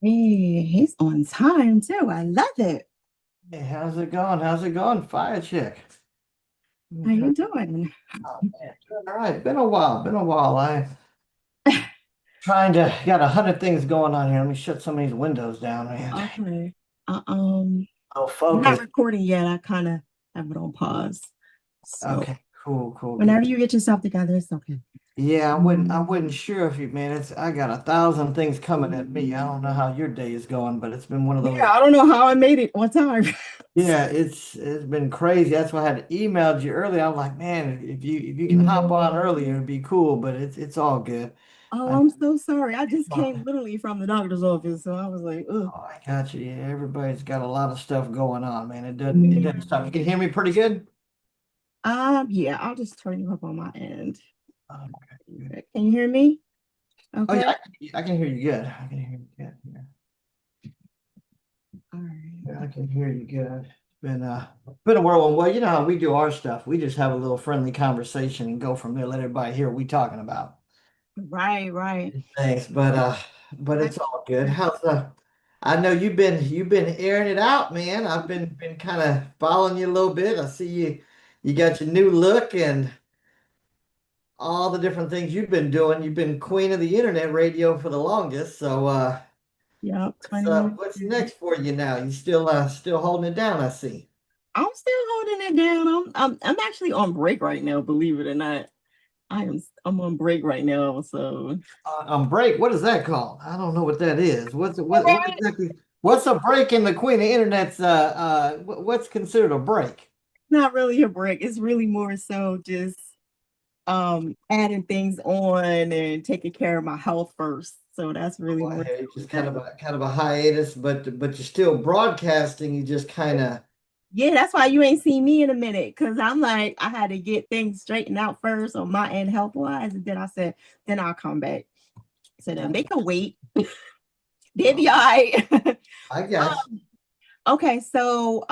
Hey, he's on time too. I love it. Hey, how's it going? How's it going? Fire chick. How Okay. you doing? Oh man, doing all right. Been a while. Been a while. I trying to got 100 things going on here. Let me shut some of these windows down, man. Okay. Uh, Oh, we're not focus. recording yet. I kind of have it on pause. So Okay, cool, cool, whenever good. you get yourself together, it's okay. Yeah, I wasn't sure if you, man. I got 1,000 things coming at me. I don't know how your day is going, but it's been one of Yeah, those. I don't know how I made it on time. Yeah, it's been crazy. That's why I had emailed you earlier. I'm like, man, if you can hop on earlier, it'd be cool. But it's all good. Oh, I, I'm so sorry. I just came literally from the doctor's office, so I was like, ugh. Oh, I got you. Yeah, everybody's got a lot of stuff going on, man. It doesn't stop. You can hear me pretty good? Yeah, I'll just turn you up on my end. Okay, good. Can you hear me? Oh yeah, Okay. I can hear you good. I can hear you good. Yeah. All Yeah, I right. can hear you good. Been a whirlwind. Well, you know how we do our stuff. We just have a little friendly conversation and go from there. Let everybody hear what we talking about. Right, right. Thanks, but it's all good. I know you've been airing it out, man. I've been kind of following you a little bit. I see you got your new look and all the different things you've been doing. You've been queen of the internet radio for the longest. So Yep, 20 years. what's next for you now? You still holding it down, I see. I'm still holding it down. I'm actually on break right now, believe it or not. I'm on break right now. So On break, what is that called? I don't know what that is. What exactly? What's a break in the queen of internet's what's considered a break? not really a break. It's really more so just adding things on and taking care of my health first. So that's really Well, more hey, so just kind that. of a hiatus, but you're still broadcasting. You just kind of Yeah, that's why you ain't seen me in a minute. Cause I'm like, I had to get things straightened out first on my end health wise. And then I said, then I'll come back. So then they can wait. They'll be all right. I got you. Okay, so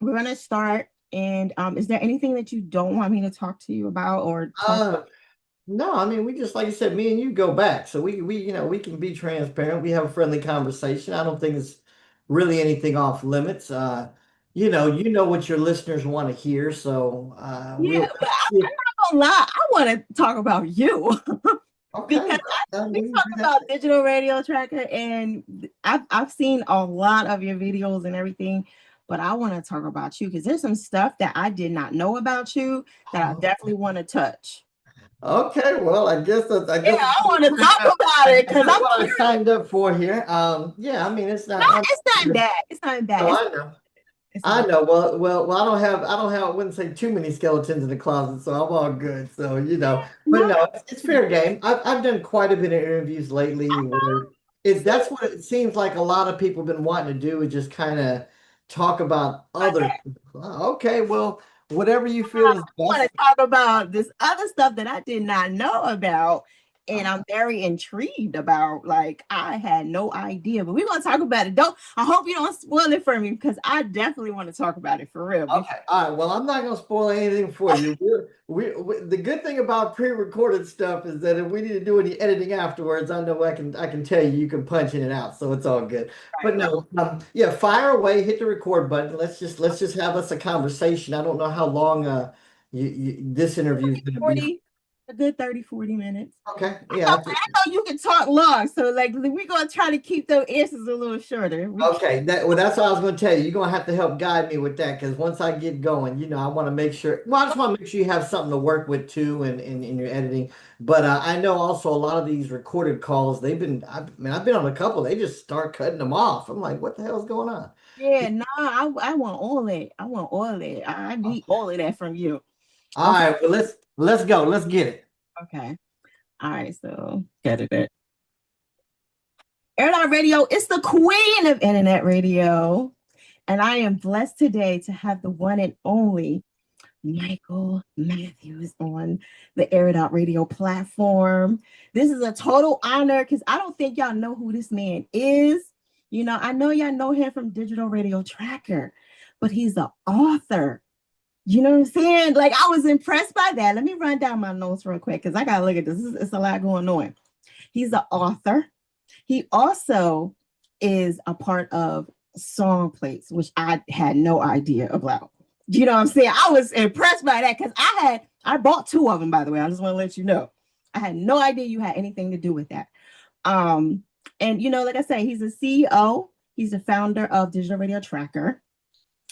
we're gonna start. And is there anything that you don't want me to talk to you about or talk? Uh, No, I mean we just like I said, me and you go back, so we can be transparent. We have a friendly conversation. I don't think it's really anything off limits. You know what your listeners want to hear, so Yeah, but I'm we'll not gonna lie. I want to talk about you okay. because we We can talk do that. about digital radio tracker, and I've seen a lot of your videos and everything. But I want to talk about you because there's some stuff that I did not know about you that I definitely want to touch. Okay, well, I Yeah, guess I want to talk about I it guess because that's I'm what I curious. signed up for here. Yeah, I mean it's No, not. it's not bad. It's not No, bad. I know. It's I not. know. Well, I wouldn't say too many skeletons in the closet, so I'm all good. So, but Not. no, it's fair game. I've done quite a bit of interviews lately where that's what it seems like a lot of people have been wanting to do is just kind of talk about other. Okay, well, whatever you feel is I want best. to talk about this other stuff that I did not know about. And I'm very intrigued about. Like, I had no idea, but we're gonna talk about it. Don't I hope you don't spoil it for me because I definitely want to talk about it for real. Okay, all right. Well, I'm not going to spoil anything for you. The good thing about pre-recorded stuff is that if we need to do any editing afterwards, I know I can tell you can punch in and out, so it's all good. But Right, no, yeah, fire away, hit the record button. Let's just have us a conversation. I don't know how long this interview is going to be. 40, a good 30, 40 minutes. Okay, I yeah. know, I know you can talk long, so like we're gonna try to keep those answers a little shorter. Okay, that's what I was going to tell you. You're going to have to help guide me with that because once I get going, I want to make sure. Well, I just want to make sure you have something to work with too, in your editing. But I know also a lot of these recorded calls, I've been on a couple. They just start cutting them off. I'm like, what the hell's going on? Yeah, no, I want all that. I want all that. I need Okay. all of that from you. All Okay, right, well let's go. Let's get it. okay. All right, so get it. Airline Radio is the queen of internet radio. And I am blessed today to have the one and only Michael Matthews on the Air It Out Radio platform. This is a total honor because I don't think y'all know who this man is. I know y'all know him from Digital Radio Tracker, but he's the author. You know what I'm saying? Like, I was impressed by that. Let me run down my notes real quick because I got to look at this. It's a lot going on. He's the author. He also is a part of song plates, which I had no idea about. You know what I'm saying? I was impressed by that because I bought two of them, by the way. I just want to let you know. I had no idea you had anything to do with that. Um, and like I say, he's a CEO. He's the founder of Digital Radio Tracker,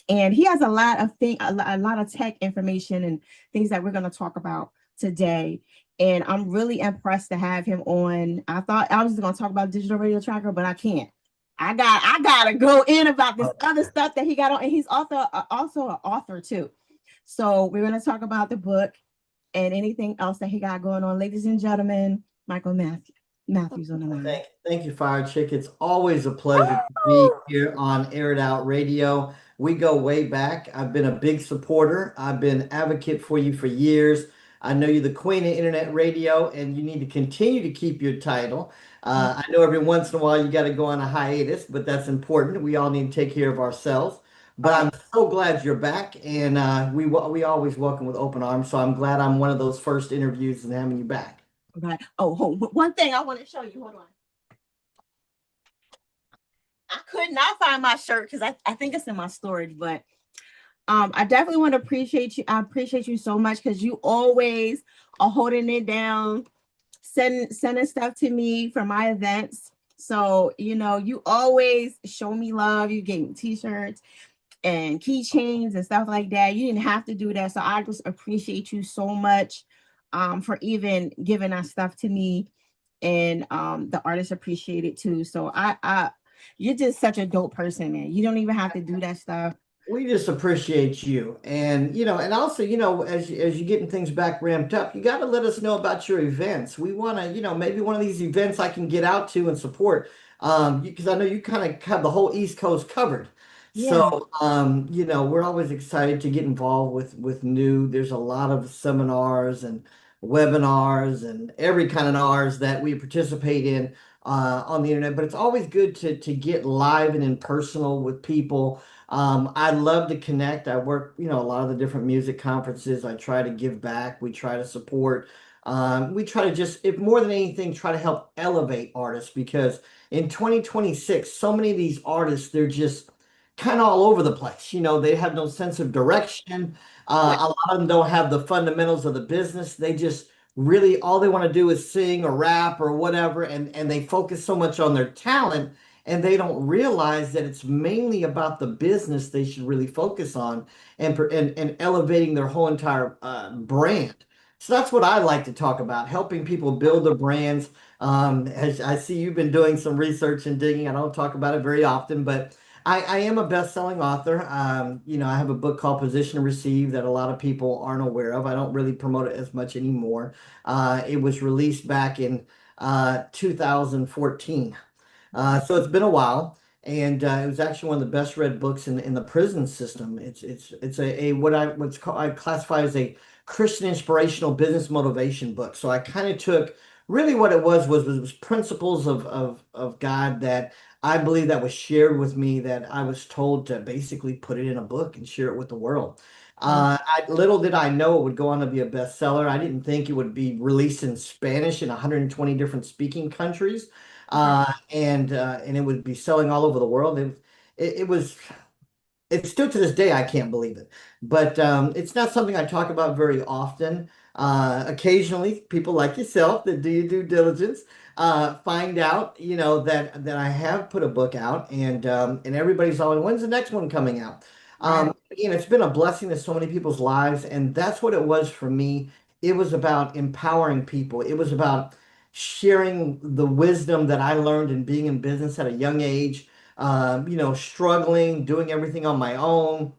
and he has a lot of a lot of tech information and things that we're going to talk about today. And I'm really impressed to have him on. I thought I was going to talk about Digital Radio Tracker, but I can't. I gotta go in about this other stuff that he got on, and he's also an author too. So we're going to talk about the book and anything else that he got going on. Ladies and gentlemen, Michael Matthews on the Well, line. thank you, Fire Chick. It's always a pleasure to be Oh, here on Air It Out Radio. We go way back. I've been a big supporter. I've been advocate for you for years. I know you're the queen of internet radio, and you need to continue to keep your title. I know every once in a while you got to go on a hiatus, but that's important. We all need to take care of ourselves. But I'm so glad you're back, and we always welcome with open arms. So I'm glad I'm one of those first interviews and having you back. okay. Oh, one thing I want to show you. Hold on. I could not find my shirt because I think it's in my storage, but I definitely want to appreciate you. I appreciate you so much because you always are holding it down, sending stuff to me for my events. So, you always show me love. You gave me t-shirts and keychains and stuff like that. You didn't have to do that. So I just appreciate you so much for even giving that stuff to me. And the artists appreciate it too. So you're just such a dope person, man. You don't even have to do that stuff. We just appreciate you. And, and also, as you getting things back ramped up, you got to let us know about your events. We want to, maybe one of these events I can get out to and support. Because I know you kind of have the whole East Coast covered. Yeah. So, we're always excited to get involved with new. There's a lot of seminars and webinars and every kind of R's that we participate in on the internet. But it's always good to get live and in personal with people. I love to connect. I work, a lot of the different music conferences. I try to give back. We try to support. We try to just, if more than anything, try to help elevate artists because in 2026, so many of these artists, they're just kind of all over the place. They have no sense of direction. A lot of them don't have the fundamentals of the business. They just really, all they want to do is sing or rap or whatever, and they focus so much on their talent and they don't realize that it's mainly about the business they should really focus on and elevating their whole entire brand. So that's what I like to talk about, helping people build their brands. As I see you've been doing some research and digging. I don't talk about it very often, but I am a best-selling author. I have a book called Position to Receive that a lot of people aren't aware of. I don't really promote it as much anymore. It was released back in 2014. So it's been a while, and it was actually one of the best read books in the prison system. It's a what's called I classify as a Christian inspirational business motivation book. So I kind of took really what it was principles of God that I believe that was shared with me that I was told to basically put it in a book and share it with the world. Little did I know it would go on to be a bestseller. I didn't think it would be released in Spanish in 120 different speaking countries and it would be selling all over the world. It was it's still to this day I can't believe it, but it's not something I talk about very often. Occasionally, people like yourself that do your due diligence find out, that I have put a book out, and everybody's always, when's the next one coming out? Right. It's been a blessing to so many people's lives, and that's what it was for me. It was about empowering people. It was about sharing the wisdom that I learned in being in business at a young age, struggling, doing everything on my own.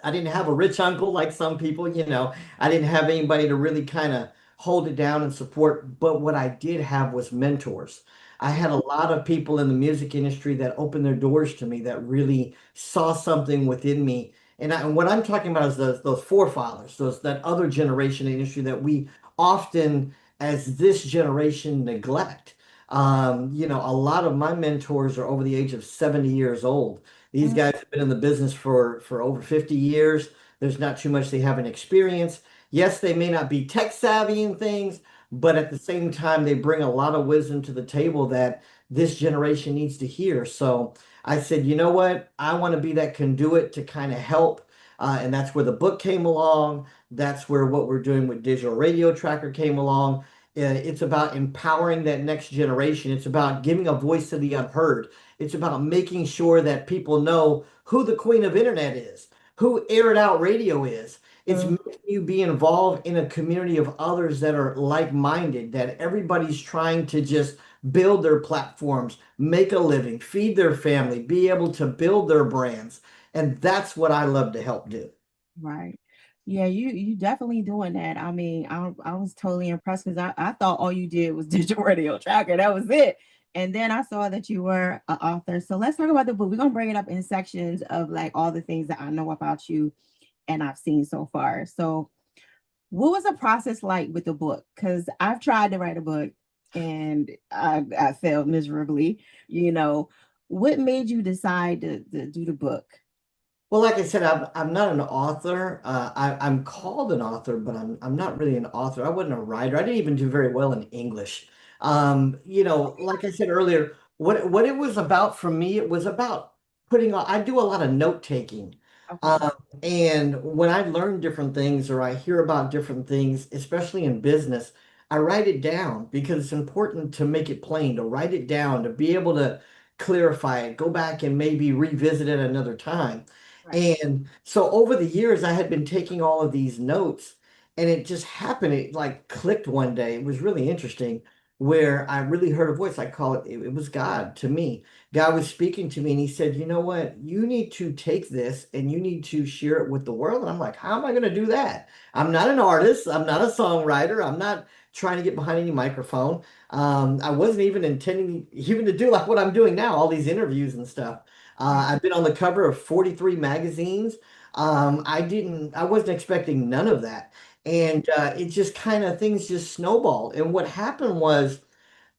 I didn't have a rich uncle like some people. I didn't have anybody to really kind of hold it down and support. But what I did have was mentors. I had a lot of people in the music industry that opened their doors to me that really saw something within me. And what I'm talking about is those forefathers, that other generation in the industry that we often, as this generation, neglect. A lot of my mentors are over the age of 70 years old. These Mm, guys have been in the business for over 50 years. There's not too much they haven't experienced. Yes, they may not be tech savvy in things, but at the same time, they bring a lot of wisdom to the table that this generation needs to hear. So I said, you know what? I want to be that conduit to kind of help. And that's where the book came along. That's where what we're doing with Digital Radio Tracker came along. It's about empowering that next generation. It's about giving a voice to the unheard. It's about making sure that people know who the queen of internet is, who Air It Out Radio is. It's So, making you be involved in a community of others that are like-minded, that everybody's trying to just build their platforms, make a living, feed their family, be able to build their brands. And that's what I love to help do. right. Yeah, you definitely doing that. I mean, I was totally impressed because I thought all you did was digital radio tracker. That was it. And then I saw that you were an author. So let's talk about the book. We're gonna break it up in sections of like all the things that I know about you and I've seen so far. So what was the process like with the book? Because I've tried to write a book and I failed miserably. You know, what made you decide to do the book? Well, like I said, I'm not an author. I'm called an author, but I'm not really an author. I wasn't a writer. I didn't even do very well in English. Like I said earlier, what it was about for me, it was about putting on. I do a lot of note taking, Okay. um, and when I learn different things or I hear about different things, especially in business, I write it down because it's important to make it plain, to write it down, to be able to clarify it, go back and maybe revisit it another time. Right. And so over the years, I had been taking all of these notes, and it just happened. It like clicked one day. It was really interesting where I really heard a voice. I call it was God to me. God was speaking to me, and he said, you know what? You need to take this and you need to share it with the world. And I'm like, how am I going to do that? I'm not an artist. I'm not a songwriter. I'm not trying to get behind any microphone. I wasn't even intending even to do like what I'm doing now, all these interviews and stuff. I've been on the cover of 43 magazines. I wasn't expecting none of that. And it just kind of, things just snowballed. And what happened was,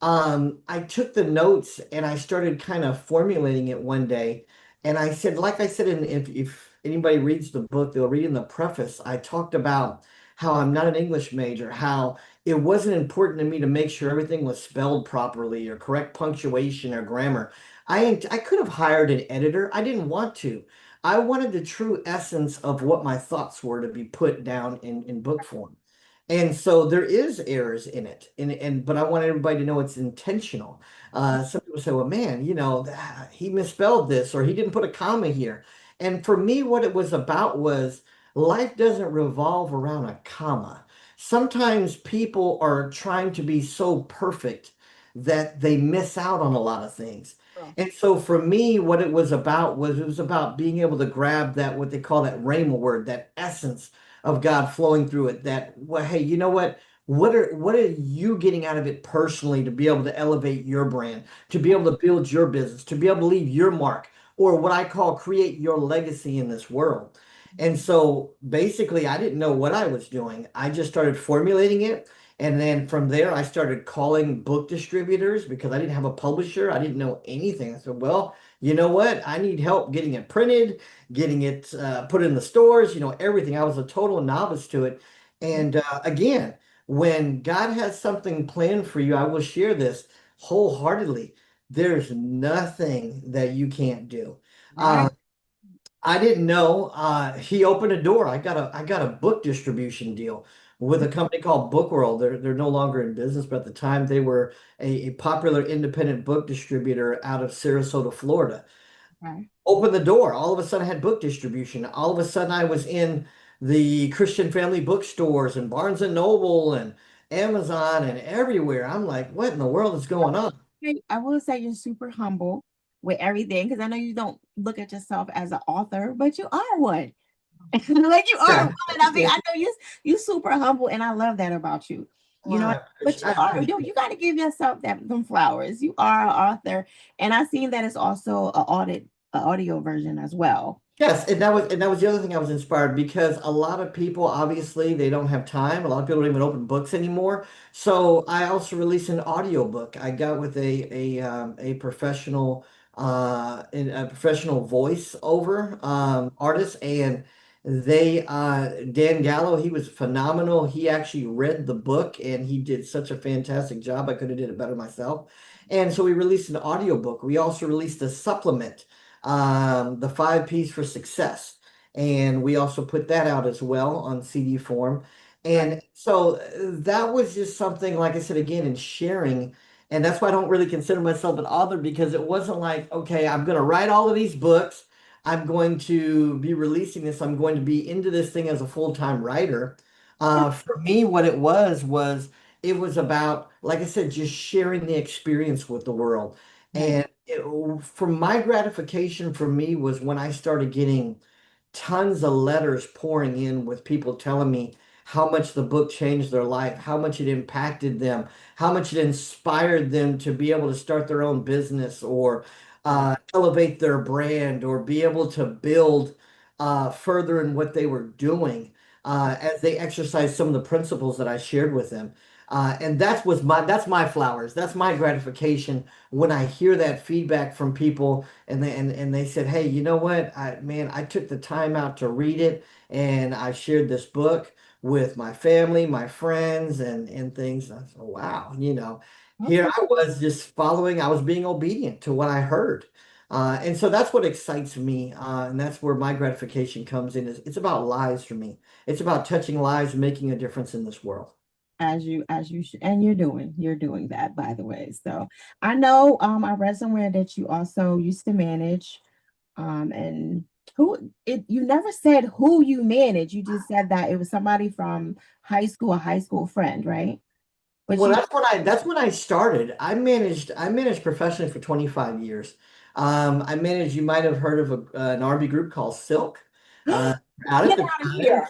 I took the notes and I started kind of formulating it one day. And I said, like I said, if anybody reads the book, they'll read in the preface, I talked about how I'm not an English major, how it wasn't important to me to make sure everything was spelled properly or correct punctuation or grammar. I could have hired an editor. I didn't want to. I wanted the true essence of what my thoughts were to be put down in book form. And so there is errors in it, and but I want everybody to know it's intentional. Some people say, "Well, man, he misspelled this, or he didn't put a comma here." And for me, what it was about was life doesn't revolve around a comma. Sometimes people are trying to be so perfect that they miss out on a lot of things. True. And so for me, what it was about being able to grab that, what they call that rhema word, that essence of God flowing through it. That, well, hey, you know what? What are you getting out of it personally to be able to elevate your brand, to be able to build your business, to be able to leave your mark, or what I call create your legacy in this world? And so basically, I didn't know what I was doing. I just started formulating it. And then from there, I started calling book distributors because I didn't have a publisher. I didn't know anything. I said, well, you know what? I need help getting it printed, getting it put in the stores, everything. I was a total novice to it. And again, when God has something planned for you, I will share this wholeheartedly. There's nothing that you can't do. Right. I didn't know. He opened a door. I got a book distribution deal with a company called Book World. They're no longer in business, but at the time they were a popular independent book distributor out of Sarasota, Florida. Right. Opened the door. All of a sudden I had book distribution. All of a sudden I was in the Christian family bookstores and Barnes and Noble and Amazon and everywhere. I'm like, what in the world is going on? I will say you're super humble with everything because I know you don't look at yourself as an author, but you are one. Like you are Yeah. one. I mean, I know you super humble, and I love that about you. You Well, know, but I you are appreciate you got to give yourself them flowers. You are an author, and I seen that it's also an audio version as well. Yes, and that was the other thing I was inspired because a lot of people obviously they don't have time. A lot of people don't even open books anymore. So I also released an audio book. I got with a professional a professional voice over artist, and Dan Gallo, he was phenomenal. He actually read the book and he did such a fantastic job. I could have did it better myself. And so we released an audiobook. We also released a supplement, the five P's for success. And we also put that out as well on CD form. Right. And so that was just something, like I said, again, in sharing. And that's why I don't really consider myself an author because it wasn't like, okay, I'm going to write all of these books. I'm going to be releasing this. I'm going to be into this thing as a full-time writer. For me, what was it was about, like I said, just sharing the experience with the world. Right. And for my gratification for me was when I started getting tons of letters pouring in with people telling me how much the book changed their life, how much it impacted them, how much it inspired them to be able to start their own business or Right. elevate their brand or be able to build further in what they were doing as they exercised some of the principles that I shared with them. And that's my flowers. That's my gratification when I hear that feedback from people and they said, "Hey, you know what? I took the time out to read it and I shared this book with my family, my friends and things." And I said, "Wow, here Okay. I was just following, I was being obedient to what I heard." And so that's what excites me. And that's where my gratification comes in is it's about lives for me. It's about touching lives, making a difference in this world. And you're doing that, by the way. So I know, I read somewhere that you also used to manage, and you never said who you manage. You just said that it was somebody from high school, a high school friend, right? But Well, you that's when I started. I managed professionally for 25 years. I managed, you might have heard of an R&B group called Silk. Uh, Out at get the out of time, here.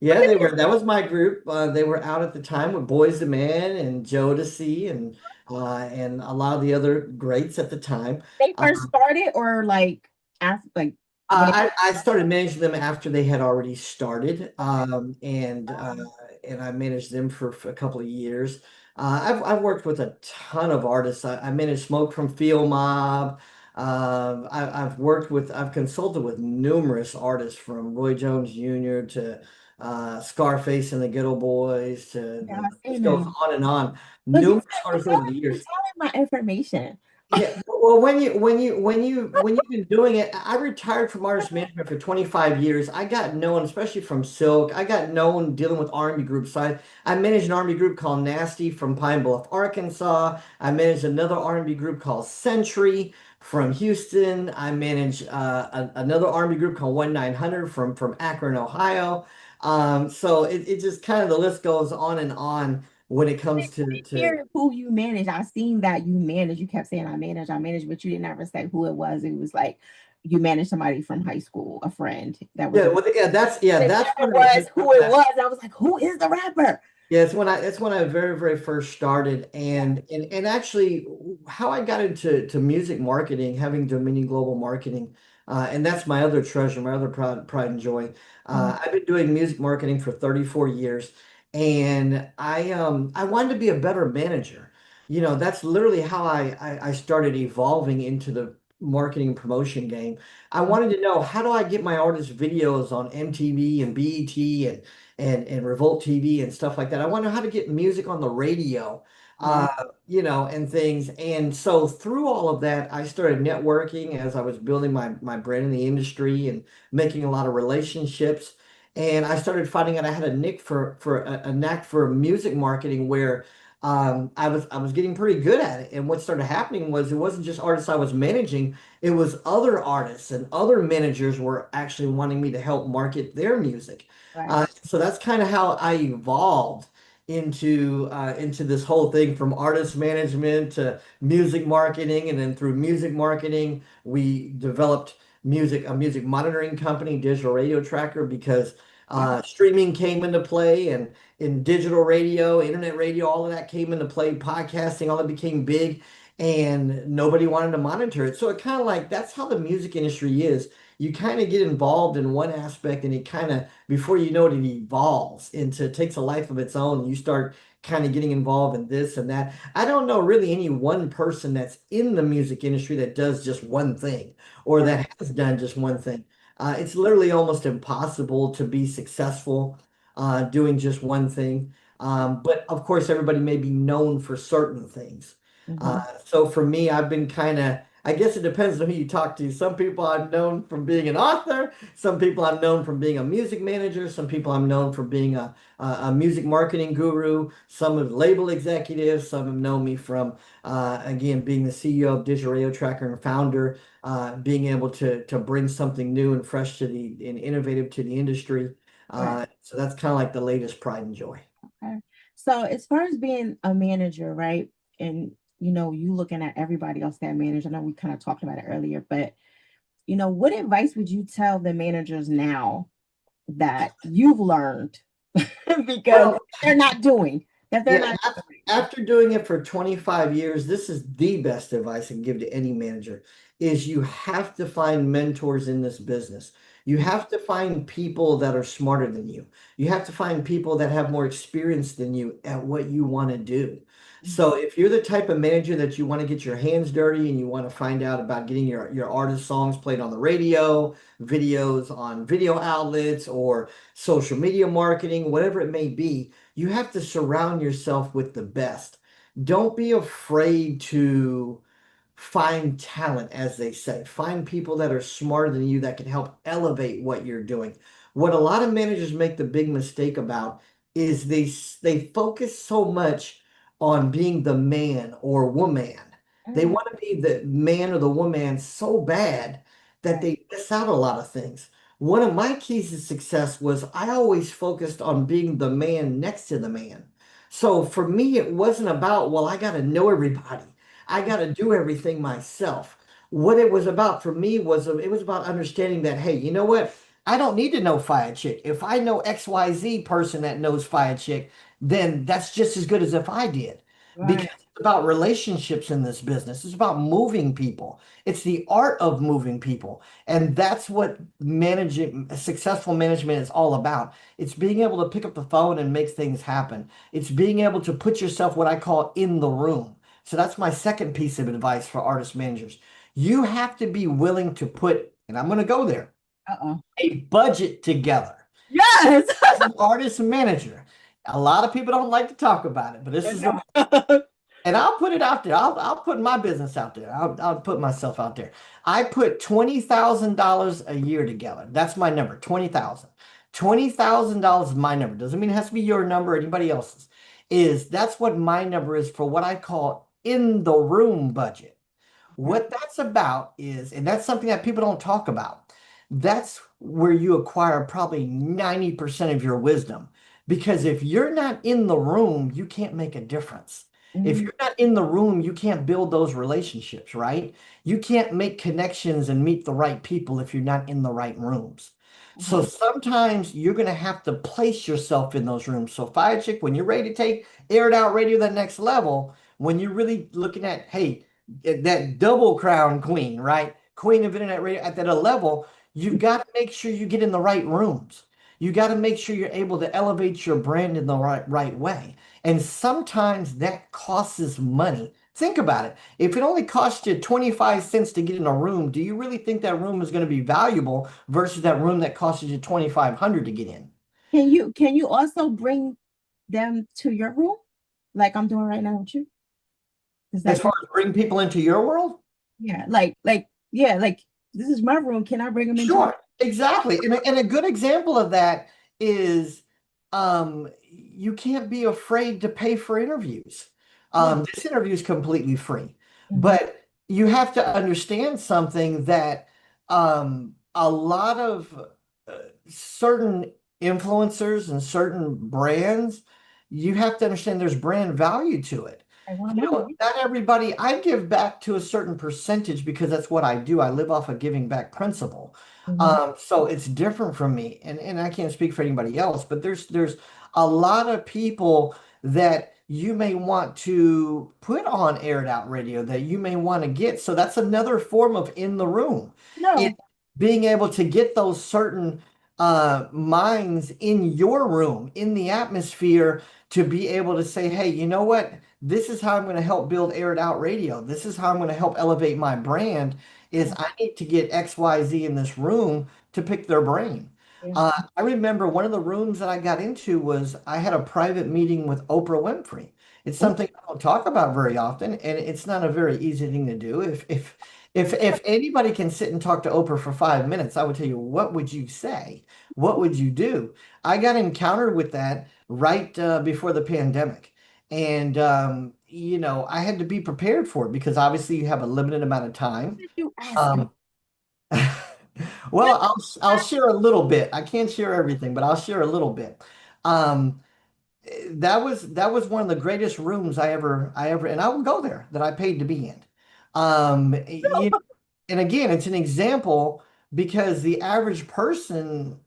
yeah, that was my group. They were out at the time with Boys to Men and Jodeci and a lot of the other greats at the time. They Uh, first started, or like after, like when it, I started managing them after they had already started, and I managed them for a couple of years. I've worked with a ton of artists. I managed Smoke from Field Mob. I've consulted with numerous artists from Roy Jones Jr. to Scarface and the Ghetto Boys to yeah, the I list seen goes them. on and on. Look, Numerous artists over the you're years. telling my information. Yeah, well, when you've been doing it, I retired from artist management for 25 years. I got known, especially from Silk. I got known dealing with Army groups. I managed an Army group called Nasty from Pine Bluff, Arkansas. I managed another Army group called Century from Houston. I managed another Army group called 1900 from Akron, Ohio. So it just kind of the list goes on and on when it comes to Hear who you manage. I seen that you manage. You kept saying I manage, but you didn't ever say who it was. It was like you managed somebody from high school, a friend that was yeah, a. well, It that's never when it was hit. who it was. I was like, who is the rapper? Yeah, it's when I very very first started, and actually how I got into music marketing, having Dominion Global Marketing, and that's my other treasure, my other pride and joy. Mhm. I've been doing music marketing for 34 years, and I wanted to be a better manager. That's literally how I started evolving into the marketing and promotion game. I wanted to know how do I get my artist videos on MTV and BET and Revolt TV and stuff like that. I want to know how to get music on the radio, Right, and things. And so through all of that, I started networking as I was building my brand in the industry and making a lot of relationships. And I started finding out I had a knack for music marketing where I was getting pretty good at it. And what started happening was it wasn't just artists I was managing, it was other artists and other managers were actually wanting me to help market their music. right. So that's kind of how I evolved into this whole thing from artist management to music marketing, and then through music marketing, we developed a music monitoring company, digital radio tracker, because streaming came into play, and in digital radio, internet radio, all of that came into play, podcasting, all that became big, and nobody wanted to monitor it. So it kind of like that's how the music industry is. You kind of get involved in one aspect, and it kind of before you know it, it evolves into takes a life of its own. You start kind of getting involved in this and that. I don't know really any one person that's in the music industry that does just one thing or Right. that has done just one thing. It's literally almost impossible to be successful doing just one thing. But of course, everybody may be known for certain things. Hmm. So for me, I've been kind of, I guess it depends on who you talk to. Some people I've known from being an author, some people I've known from being a music manager, some people I'm known for being a music marketing guru, some of label executives, some have known me from, again, being the CEO of Digital Radio Tracker and founder, being able to bring something new and fresh to the and innovative to the industry. Right. So that's kind of like the latest pride and joy. Okay. So as far as being a manager, right? And you looking at everybody else that manage. I know we kind of talked about it earlier, but what advice would you tell the managers now that you've learned because Well, they're not doing that they're yeah, not after doing it for 25 years, this is the best advice I can give to any manager is you have to find mentors in this business. You doing? have to find people that are smarter than you. You have to find people that have more experience than you at what you want to do. So if you're the type of manager that you want to get your hands dirty and you want to find out about getting your artist songs played on the radio, videos on video outlets or social media marketing, whatever it may be, you have to surround yourself with the best. Don't be afraid to find talent, as they say. Find people that are smarter than you that can help elevate what you're doing. What a lot of managers make the big mistake about is they focus so much on being the man or woman. They Mm, want to be the man or the woman so bad that right. they miss out on a lot of things. One of my keys to success was I always focused on being the man next to the man. So for me, it wasn't about, well, I got to know everybody. I got to do everything myself. What it was about for me was it was about understanding that, hey, you know what? I don't need to know Fire Chick. If I know XYZ person that knows Fire Chick, then that's just as good as if I did. Because Right. it's about relationships in this business. It's about moving people. It's the art of moving people. And that's what managing successful management is all about. It's being able to pick up the phone and make things happen. It's being able to put yourself what I call in the room. So that's my second piece of advice for artist managers. You have to be willing to put, and I'm going to go there, Uh-oh. a budget together. Yes. An artist manager. A lot of people don't like to talk about it, but this is the, and I'll put it out there. I'll put my business out there. I'll put myself out there. I put $20,000 a year together. That's my number, 20,000. $20,000 is my number. Doesn't mean it has to be your number or anybody else's. That's what my number is for what I call in the room budget. Okay. What that's about is, and that's something that people don't talk about, that's where you acquire probably 90% of your wisdom. Because if you're not in the room, you can't make a difference. If Mhm. you're not in the room, you can't build those relationships, right? You can't make connections and meet the right people if you're not in the right rooms. So Mhm. sometimes you're going to have to place yourself in those rooms. So Fire Chick, when you're ready to take Air It Out Radio to the next level, when you're really looking at, hey, that double crown queen, right? Queen of internet radio at that level, you've got to make sure you get in the right rooms. You got to make sure you're able to elevate your brand in the right way. And sometimes that costs money. Think about it. If it only costs you 25 cents to get in a room, do you really think that room is going to be valuable versus that room that costs you 2,500 to get in? Can you also bring them to your room like I'm doing right now with you? Is As that far as bring people into your world? yeah, like yeah, like this is my room. Can I bring them into your Sure, exactly. And a good example of that is you can't be afraid to pay for interviews. yeah. This interview is completely free, Mhm. but you have to understand something that a lot of uh, certain influencers and certain brands, you have to understand there's brand value to it. I want You know, money. not everybody, I give back to a certain percentage because that's what I do. I live off a giving back principle. Mhm. So it's different from me. And I can't speak for anybody else, but there's a lot of people that you may want to put on aired out radio that you may want to get. So that's another form of in the room. It No. being able to get those certain minds in your room, in the atmosphere, to be able to say, hey, you know what? This is how I'm going to help build Air It Out Radio. This is how I'm going to help elevate my brand is I need to get XYZ in this room to pick their brain. Yeah. I remember one of the rooms that I got into was I had a private meeting with Oprah Winfrey. It's Oh, something I don't talk about very often, and it's not a very easy thing to do. If anybody can sit and talk to Oprah for 5 minutes, I would tell you, what would you say? What would you do? I got encountered with that right before the pandemic. And I had to be prepared for it because obviously you have a limited amount of time. did you ask me? Um, well, I'll share a little bit. I can't share everything, but I'll share a little bit. Um, that was one of the greatest rooms I ever, and I would go there that I paid to be in. And again, it's an example because the average person,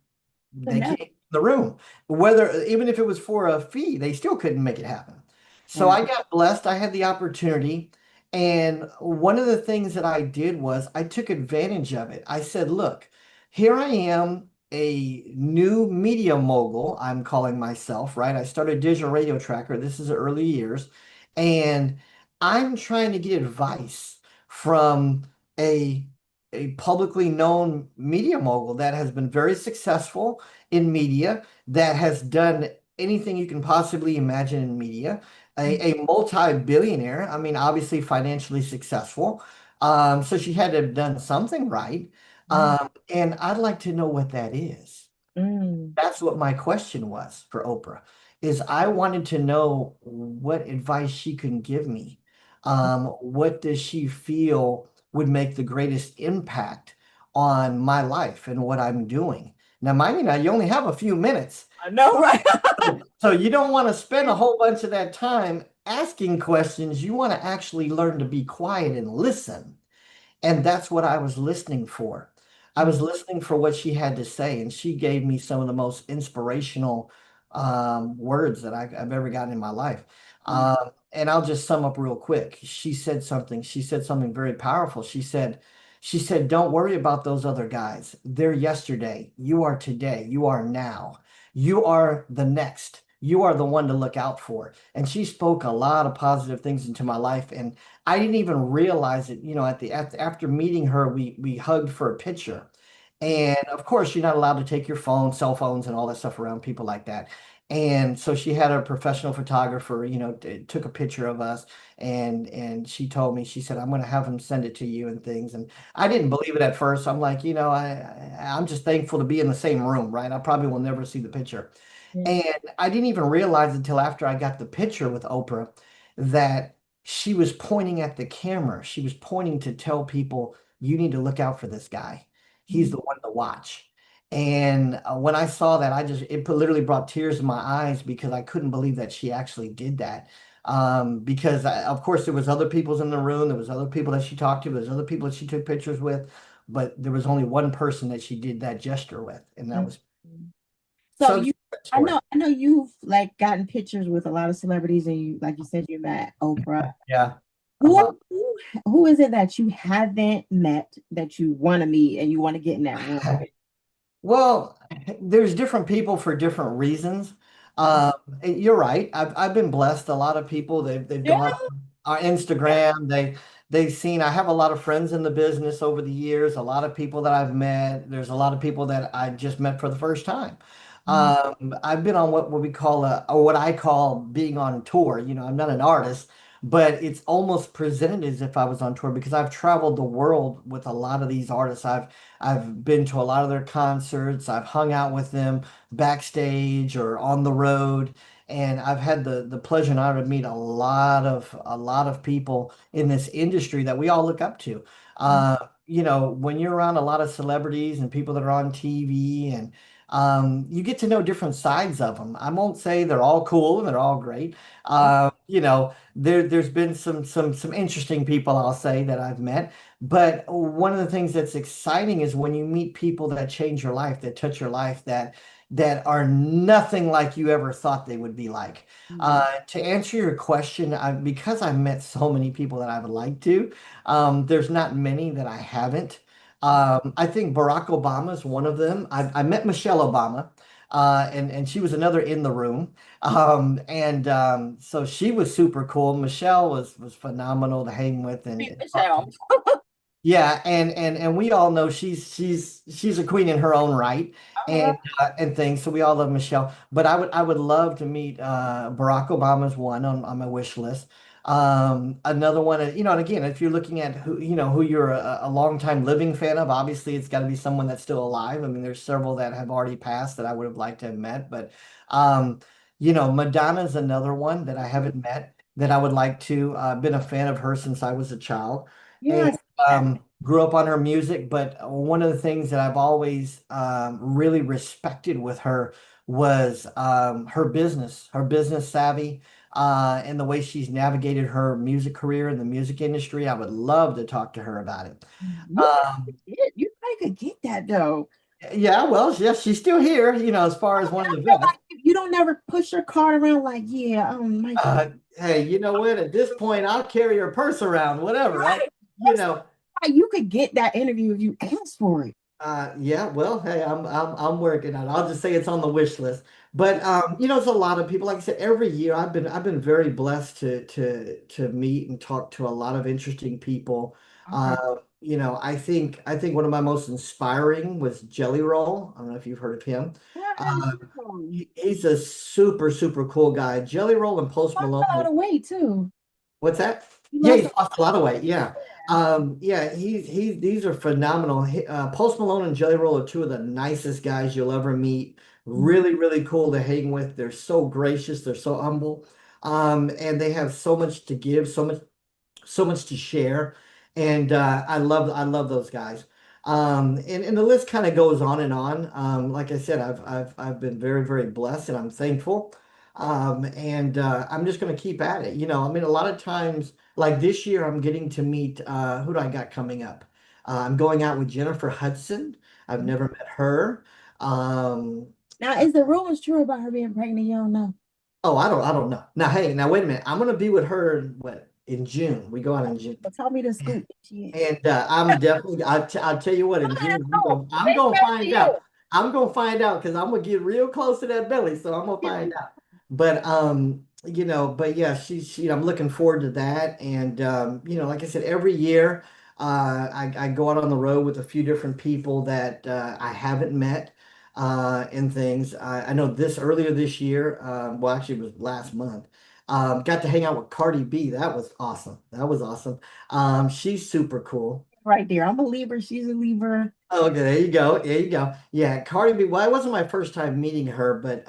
they No. can't get in the room. Whether even if it was for a fee, they still couldn't make it happen. So Wow. I got blessed. I had the opportunity. And one of the things that I did was I took advantage of it. I said, look, here I am, a new media mogul, I'm calling myself, right? I started Digital Radio Tracker. This is the early years. And I'm trying to get advice from a a publicly known media mogul that has been very successful in media, that has done anything you can possibly imagine in media, a multi-billionaire. I mean, obviously financially successful. So she had to have done something right. Mm, And I'd like to know what that is. mm, That's what my question was for Oprah, is I wanted to know what advice she can give me. What does she feel would make the greatest impact on my life and what I'm doing? Now, mind you, now you only have a few minutes, I know, right? so you don't want to spend a whole bunch of that time asking questions. You want to actually learn to be quiet and listen. And that's what I was listening for. I was Mm, listening for what she had to say, and she gave me some of the most inspirational words that I've ever gotten in my life. mm, And I'll just sum up real quick. She said something very powerful. She said, don't worry about those other guys. They're yesterday. You are today. You are now. You are the next. You are the one to look out for. And she spoke a lot of positive things into my life. And I didn't even realize it. After meeting her, we hugged for a picture. mm, And of course, you're not allowed to take your phone, cell phones, and all that stuff around people like that. And so she had a professional photographer, took a picture of us, and she told me, she said, I'm going to have him send it to you and things. And I didn't believe it at first. I'm like, I'm just thankful to be in the same room, right? I probably will never see the picture. yeah, And I didn't even realize until after I got the picture with Oprah that she was pointing at the camera. She was pointing to tell people, you need to look out for this guy. He's mm, the one to watch. And when I saw that, literally brought tears to my eyes because I couldn't believe that she actually did that. Because of course there was other people's in the room. There was other people that she talked to. There's other people that she took pictures with, but there was only one person that she did that gesture with, and that mm. was So so. you, Story. I know you've like gotten pictures with a lot of celebrities, and you, like you said, you met Oprah. Yeah, a lot. Who is it that you haven't met that you want to meet and you want to get in that room? Well, there's different people for different reasons. Um, you're right. I've been blessed. A lot of people they've Yeah. gone on our Instagram. They've seen. I have a lot of friends in the business over the years. A lot of people that I've met. There's a lot of people that I just met for the first time. Mm, I've been on what we call or what I call being on tour. I'm not an artist, but it's almost presented as if I was on tour because I've traveled the world with a lot of these artists. I've been to a lot of their concerts. I've hung out with them backstage or on the road, and I've had the pleasure and honor to meet a lot of people in this industry that we all look up to. mm, When you're around a lot of celebrities and people that are on TV, and you get to know different sides of them. I won't say they're all cool and they're all great. There's been some interesting people, I'll say, that I've met. But one of the things that's exciting is when you meet people that change your life, that touch your life, that are nothing like you ever thought they would be like. mm, To answer your question, because I've met so many people that I would like to, there's not many that I haven't. I think Barack Obama is one of them. I met Michelle Obama, and she was another in the room. And so she was super cool. Michelle was phenomenal to hang with and talk to. Michelle. Yeah, and we all know she's a queen in her own right, Uh-huh. and things. So we all love Michelle. But I would love to meet Barack Obama's one on my wish list. Another one, and again, if you're looking at who you're a longtime living fan of, obviously it's got to be someone that's still alive. I mean, there's several that have already passed that I would have liked to have met, but um, Madonna's another one that I haven't met that I would like to. Been a fan of her since I was a child. Yes. Grew up on her music, but one of the things that I've always really respected with her was her business savvy, and the way she's navigated her music career in the music industry. I would love to talk to her about it. Um, You probably could get that though. yeah, well, yes, she's still here, as far as one of the best. You don't never push your card around like, yeah, Michael. Hey, you know what? At this point, I'll carry her purse around, whatever, right? Right. You know. You could get that interview if you ask for it. Yeah, well, hey, I'm working on it. I'll just say it's on the wish list. But it's a lot of people. Like I said, every year I've been very blessed to meet and talk to a lot of interesting people. Okay. I think one of my most inspiring was Jelly Roll. I don't know if you've heard of him. Well, I Uh, know. he's a super, super cool guy. Jelly Roll and Post Lost a lot Malone. of weight too. What's that? He Yeah, lost he's lost a lot of weight. Yeah. Yeah, these are phenomenal. Post Malone and Jelly Roll are two of the nicest guys you'll ever meet. Really, really cool to hang with. They're so gracious, they're so humble. And they have so much to give, so much to share. And I love those guys. And the list kind of goes on and on. Like I said, I've been very, very blessed and I'm thankful. And I'm just going to keep at it. I mean, a lot of times, like this year, I'm getting to meet who do I got coming up? I'm going out with Jennifer Hudson. I've never met her. Um, Now, is the rumors true about her being pregnant? You don't know. oh, I don't know. Now, hey, now wait a minute. I'm going to be with her in June. We go out in June. But tell me the scoop. She And I'm definitely, I'll tell you what, in June, no, I'm they gonna tell find you. out. I'm gonna find out because I'm gonna get real close to that belly, so I'm gonna find out. But but yeah, I'm looking forward to that. And like I said, every year, I go out on the road with a few different people that I haven't met, and things. I know earlier this year, well, actually, it was last month. Got to hang out with Cardi B. That was awesome. That was awesome. She's super cool. Right there. I'm a Libra. She's a Libra. Oh, okay, there you go. There you go. Yeah, Cardi B. Well, it wasn't my first time meeting her, but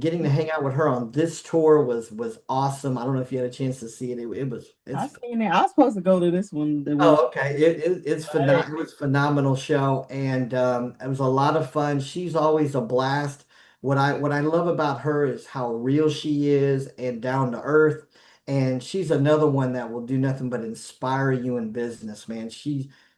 getting to hang out with her on this tour was awesome. I don't know if you had a chance to see it. I It's seen it. I was supposed to go to this one. The one. Oh, okay. It was a phenomenal show, and it was a lot of fun. She's always a blast. What I love about her is how real she is and down to earth. And she's another one that will do nothing but inspire you in business, man.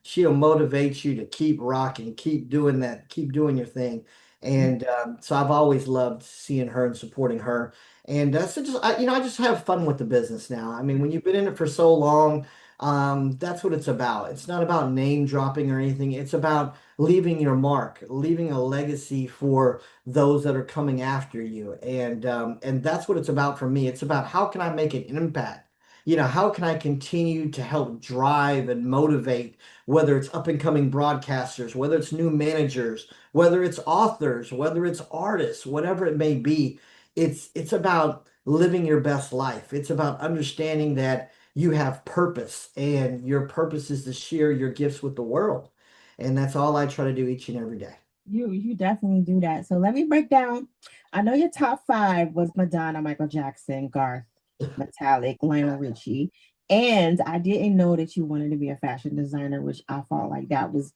She'll motivate you to keep rocking, keep doing that, keep doing your thing. And so I've always loved seeing her and supporting her. And so I just have fun with the business now. I mean, when you've been in it for so long. That's what it's about. It's not about name dropping or anything. It's about leaving your mark, leaving a legacy for those that are coming after you. And that's what it's about for me. It's about how can I make an impact? How can I continue to help drive and motivate, whether it's up and coming broadcasters, whether it's new managers, whether it's authors, whether it's artists, whatever it may be. It's about living your best life. It's about understanding that you have purpose and your purpose is to share your gifts with the world. And that's all I try to do each and every day. You definitely do that. So let me break down. I know your top five was Madonna, Michael Jackson, Garth, Metallic, Lionel Richie. And I didn't know that you wanted to be a fashion designer, which I felt like that was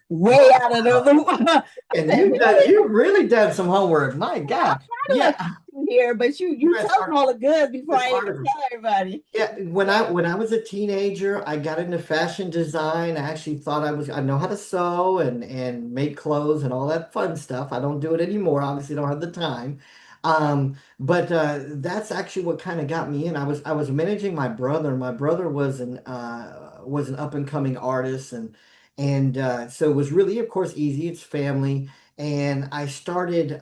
way out of the loop. I And said, really? you've really done some homework. My I'm God. trying to let Yeah. you here, but You you read tell them all the good before I even articles. tell everybody. Yeah, when I was a teenager, I got into fashion design. I actually thought I know how to sew and make clothes and all that fun stuff. I don't do it anymore. Obviously, don't have the time. But that's actually what kind of got me in. I was managing my brother. My brother was an up and coming artist, and so it was really, of course, easy. It's family, and I started.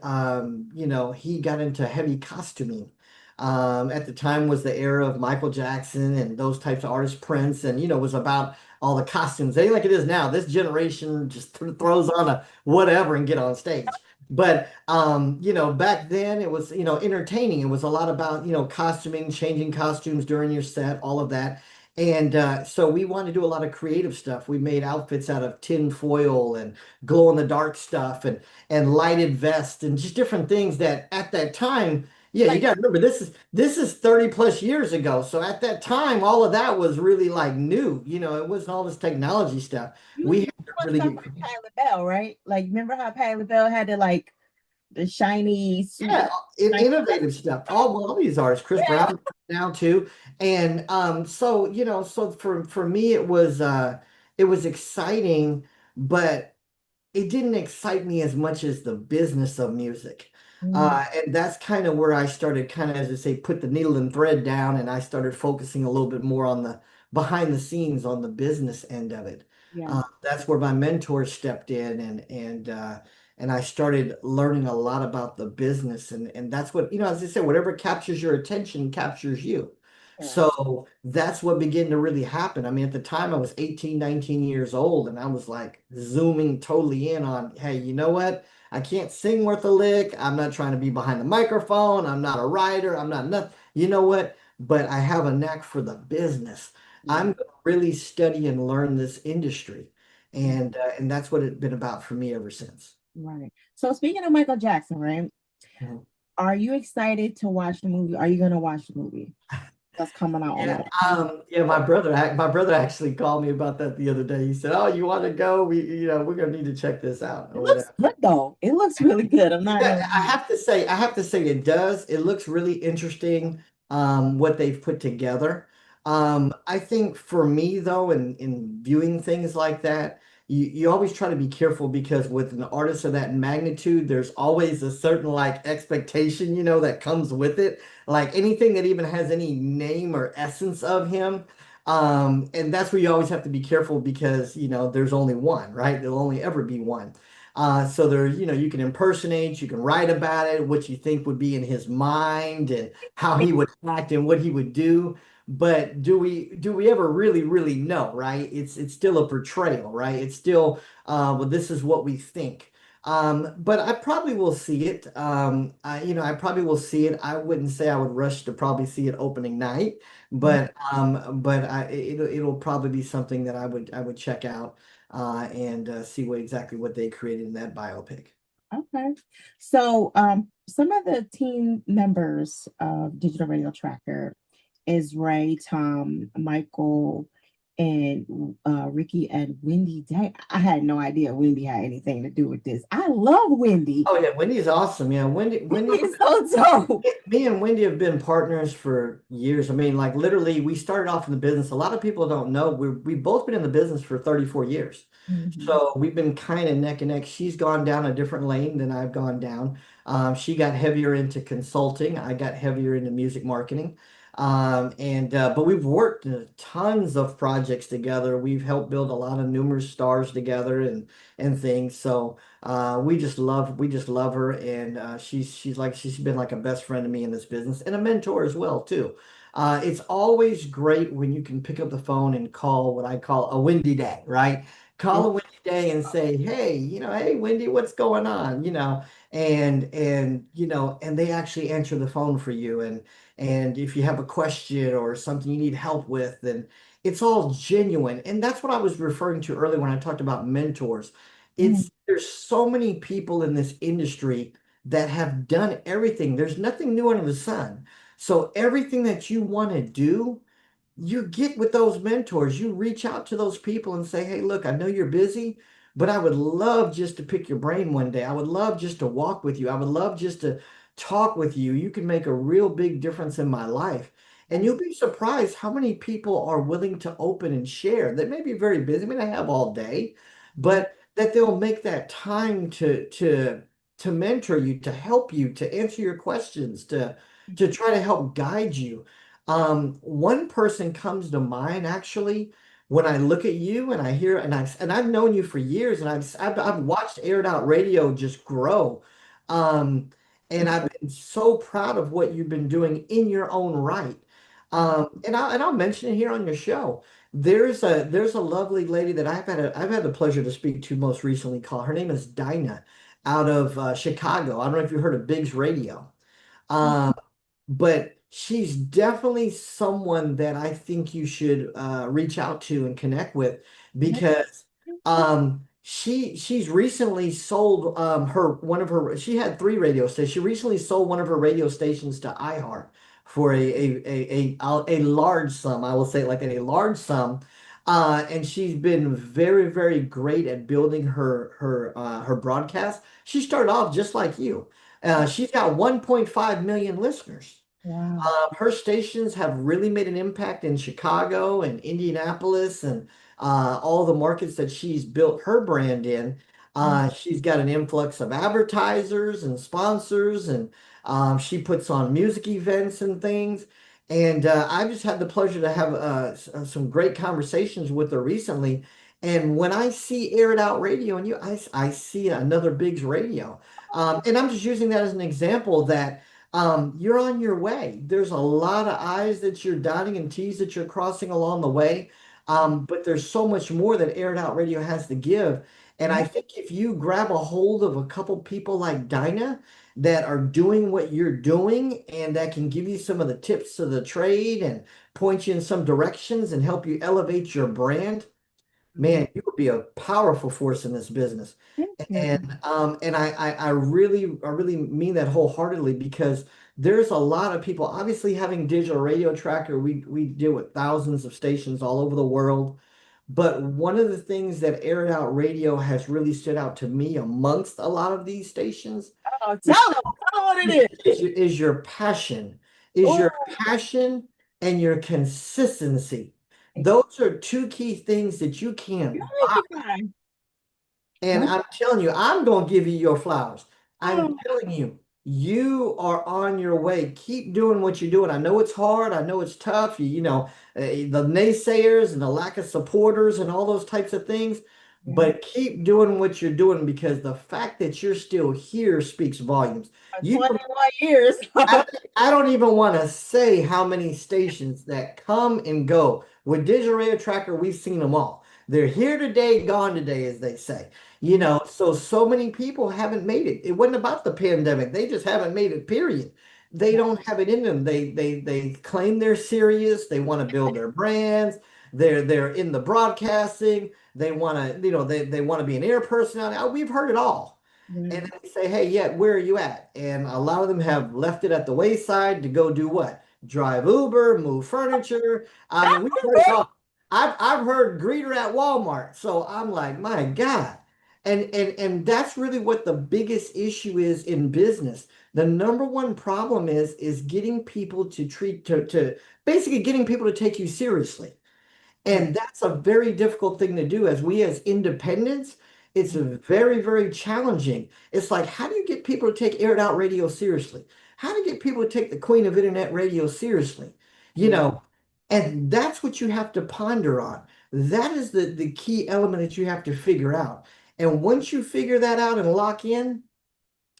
He got into heavy costuming. At the time was the era of Michael Jackson and those types of artists, Prince, and was about all the costumes. They like it is now. This generation just throws on a whatever and get on stage. But back then it was, entertaining. It was a lot about, costuming, changing costumes during your set, all of that. And so we wanted to do a lot of creative stuff. We made outfits out of tin foil and glow in the dark stuff and lighted vests and just different things that at that time, yeah, you Like got to remember this is 30 plus years ago. So at that time, all of that was really like new. It wasn't all this technology stuff. you We doing had to really stuff get like creative. Patti LaBelle, right? Like remember how Patti LaBelle had the like the shiny suit, Yeah, shiny innovative stuff. All these artists, Chris yeah. Brown now too. And so so for me it was exciting, but it didn't excite me as much as the business of music. Mm, And that's kind of where I started kind of, as I say, put the needle and thread down, and I started focusing a little bit more on the behind the scenes on the business end of it. yeah. That's where my mentor stepped in, and I started learning a lot about the business, and that's what, as I said, whatever captures your attention captures you. Correct. So that's what began to really happen. I mean, at the time I was 18, 19 years old, and I was like zooming totally in on, hey, you know what? I can't sing worth a lick. I'm not trying to be behind the microphone. I'm not a writer. I'm not nothing. You know what? But I have a knack for the business. I'm Yeah. going to really study and learn this industry. Yeah. And that's what it's been about for me ever since. Right. So speaking of Michael Jackson, right? Mhm. Are you excited to watch the movie? Are you gonna watch the movie that's coming out on Yeah, that? yeah, my brother actually called me about that the other day. He said, "Oh, you want to go? We're gonna need to check this out or It looks whatever." good though. It looks really good. I'm not Yeah, gonna. I have to say it does. It looks really interesting, what they've put together. I think for me though, in viewing things like that, you always try to be careful because with an artist of that magnitude, there's always a certain like expectation, that comes with it. Like anything that even has any name or essence of him. And that's where you always have to be careful because, there's only one, right? There'll only ever be one. So there, you can impersonate, you can write about it, what you think would be in his mind and how he would act and what he would do. But do we ever really, really know, right? It's still a portrayal, right? It's still well, this is what we think. But I probably will see it. I probably will see it. I wouldn't say I would rush to probably see it opening night, but it'll probably be something that I would check out and see exactly what they created in that biopic. Okay. So some of the team members of Digital Radio Tracker is Ray, Tom, Michael, and Ricky and Wendy. I had no idea Wendy had anything to do with this. I love Wendy. Oh yeah, Wendy's awesome. Yeah, Wendy, Wendy is so dope. me and Wendy have been partners for years. I mean, like literally, we started off in the business. A lot of people don't know we've both been in the business for 34 years. Mhm. So we've been kind of neck and neck. She's gone down a different lane than I've gone down. She got heavier into consulting. I got heavier into music marketing. And but we've worked tons of projects together. We've helped build a lot of numerous stars together and things. So we just love her, and she's been like a best friend to me in this business and a mentor as well too. It's always great when you can pick up the phone and call what I call a windy day, right? Call It's a windy day and say, hey, hey Wendy, what's going on? And they actually answer the phone for you. And if you have a question or something you need help with, then it's all genuine. And that's what I was referring to earlier when I talked about mentors. mm, There's so many people in this industry that have done everything. There's nothing new under the sun. So everything that you want to do, you get with those mentors. You reach out to those people and say, hey, look, I know you're busy, but I would love just to pick your brain one day. I would love just to walk with you. I would love just to talk with you. You can make a real big difference in my life. And you'll be surprised how many people are willing to open and share. They may be very busy, may not have all day, mm, but that they'll make that time to mentor you, to help you, to answer your questions, to try to help guide you. One person comes to mind actually when I look at you and I hear and I've known you for years and I've watched Aired Out Radio just grow. Um, and I've been so proud of what you've been doing in your own right. And I'll mention it here on your show. There's a lovely lady that I've had the pleasure to speak to most recently. Her name is Dinah out of Chicago. I don't know if you heard of Biggs Radio. Um, but she's definitely someone that I think you should reach out to and connect with because she's recently sold her one of her she had three radio stations. She recently sold one of her radio stations to iHeart for a large sum. I will say like a large sum. And she's been very, very great at building her broadcast. She started off just like you. She's got 1.5 million listeners. Wow. Her stations have really made an impact in Chicago and Indianapolis and all the markets that she's built her brand in. She's got an influx of advertisers and sponsors, and she puts on music events and things. And I've just had the pleasure to have some great conversations with her recently. And when I see Air It Out Radio and I see another Biggs Radio. And I'm just using that as an example that you're on your way. There's a lot of I's that you're dotting and T's that you're crossing along the way. But there's so much more that Air It Out Radio has to give. And I think if you grab a hold of a couple people like Dinah that are doing what you're doing and that can give you some of the tips of the trade and point you in some directions and help you elevate your brand, man, you would be a powerful force in this business. Thank you. And I really mean that wholeheartedly because there's a lot of people, obviously having digital radio tracker, we deal with thousands of stations all over the world. But one of the things that Air It Out Radio has really stood out to me amongst a lot of these stations Oh, is, tell them what it is. is your passion, is Oh, your passion and your consistency. Those are two key things that you you can't make buy. me cry. And Don't. I'm telling you, I'm going to give you your flowers. I'm Oh, telling you, you are on your way. Keep doing what you're doing. I know it's hard. I know it's tough. The naysayers and the lack of supporters and all those types of things. yeah. But keep doing what you're doing because the fact that you're still here speaks volumes. For You 21 years. I, I don't even want to say how many stations that come and go. With Digital Radio Tracker, we've seen them all. They're here today, gone today, as they say. So many people haven't made it. It wasn't about the pandemic. They just haven't made it, period. They don't have it in them. They claim they're serious. They want to build their brands. They're in the broadcasting. They want to, they want to be an air personality. We've heard it all. And Right. then we say, hey, yeah, where are you at? And a lot of them have left it at the wayside to go do what? Drive Uber, move furniture. I mean, we've heard it all. I've heard greeter at Walmart. So I'm like, my God. And that's really what the biggest issue is in business. The number one problem is getting people to basically getting people to take you seriously. Right. And that's a very difficult thing to do as independents. It's very, very challenging. It's like, how do you get people to take aired out radio seriously? How do you get people to take the queen of internet radio seriously? You Yeah. know, and that's what you have to ponder on. That is the key element that you have to figure out. And once you figure that out and lock in,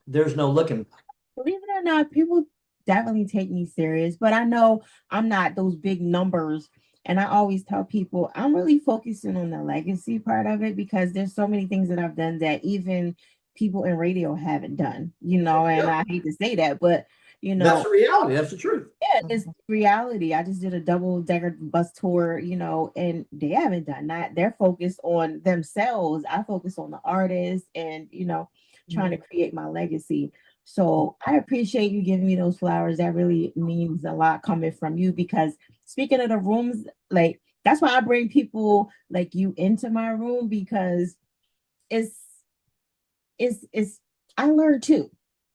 there's no looking back. Believe it or not, people definitely take me serious, but I know I'm not those big numbers. And I always tell people I'm really focusing on the legacy part of it because there's so many things that I've done that even people in radio haven't done, and Yeah, I hate to say that, but you that's know, the reality. That's the truth. yeah, it's reality. I just did a double decker bus tour, and they haven't done that. They're focused on themselves. I focus on the artists and, trying to create my legacy. So I appreciate you giving me those flowers. That really means a lot coming from you because speaking of the rooms, like that's why I bring people like you into my room because it's it's I learn too.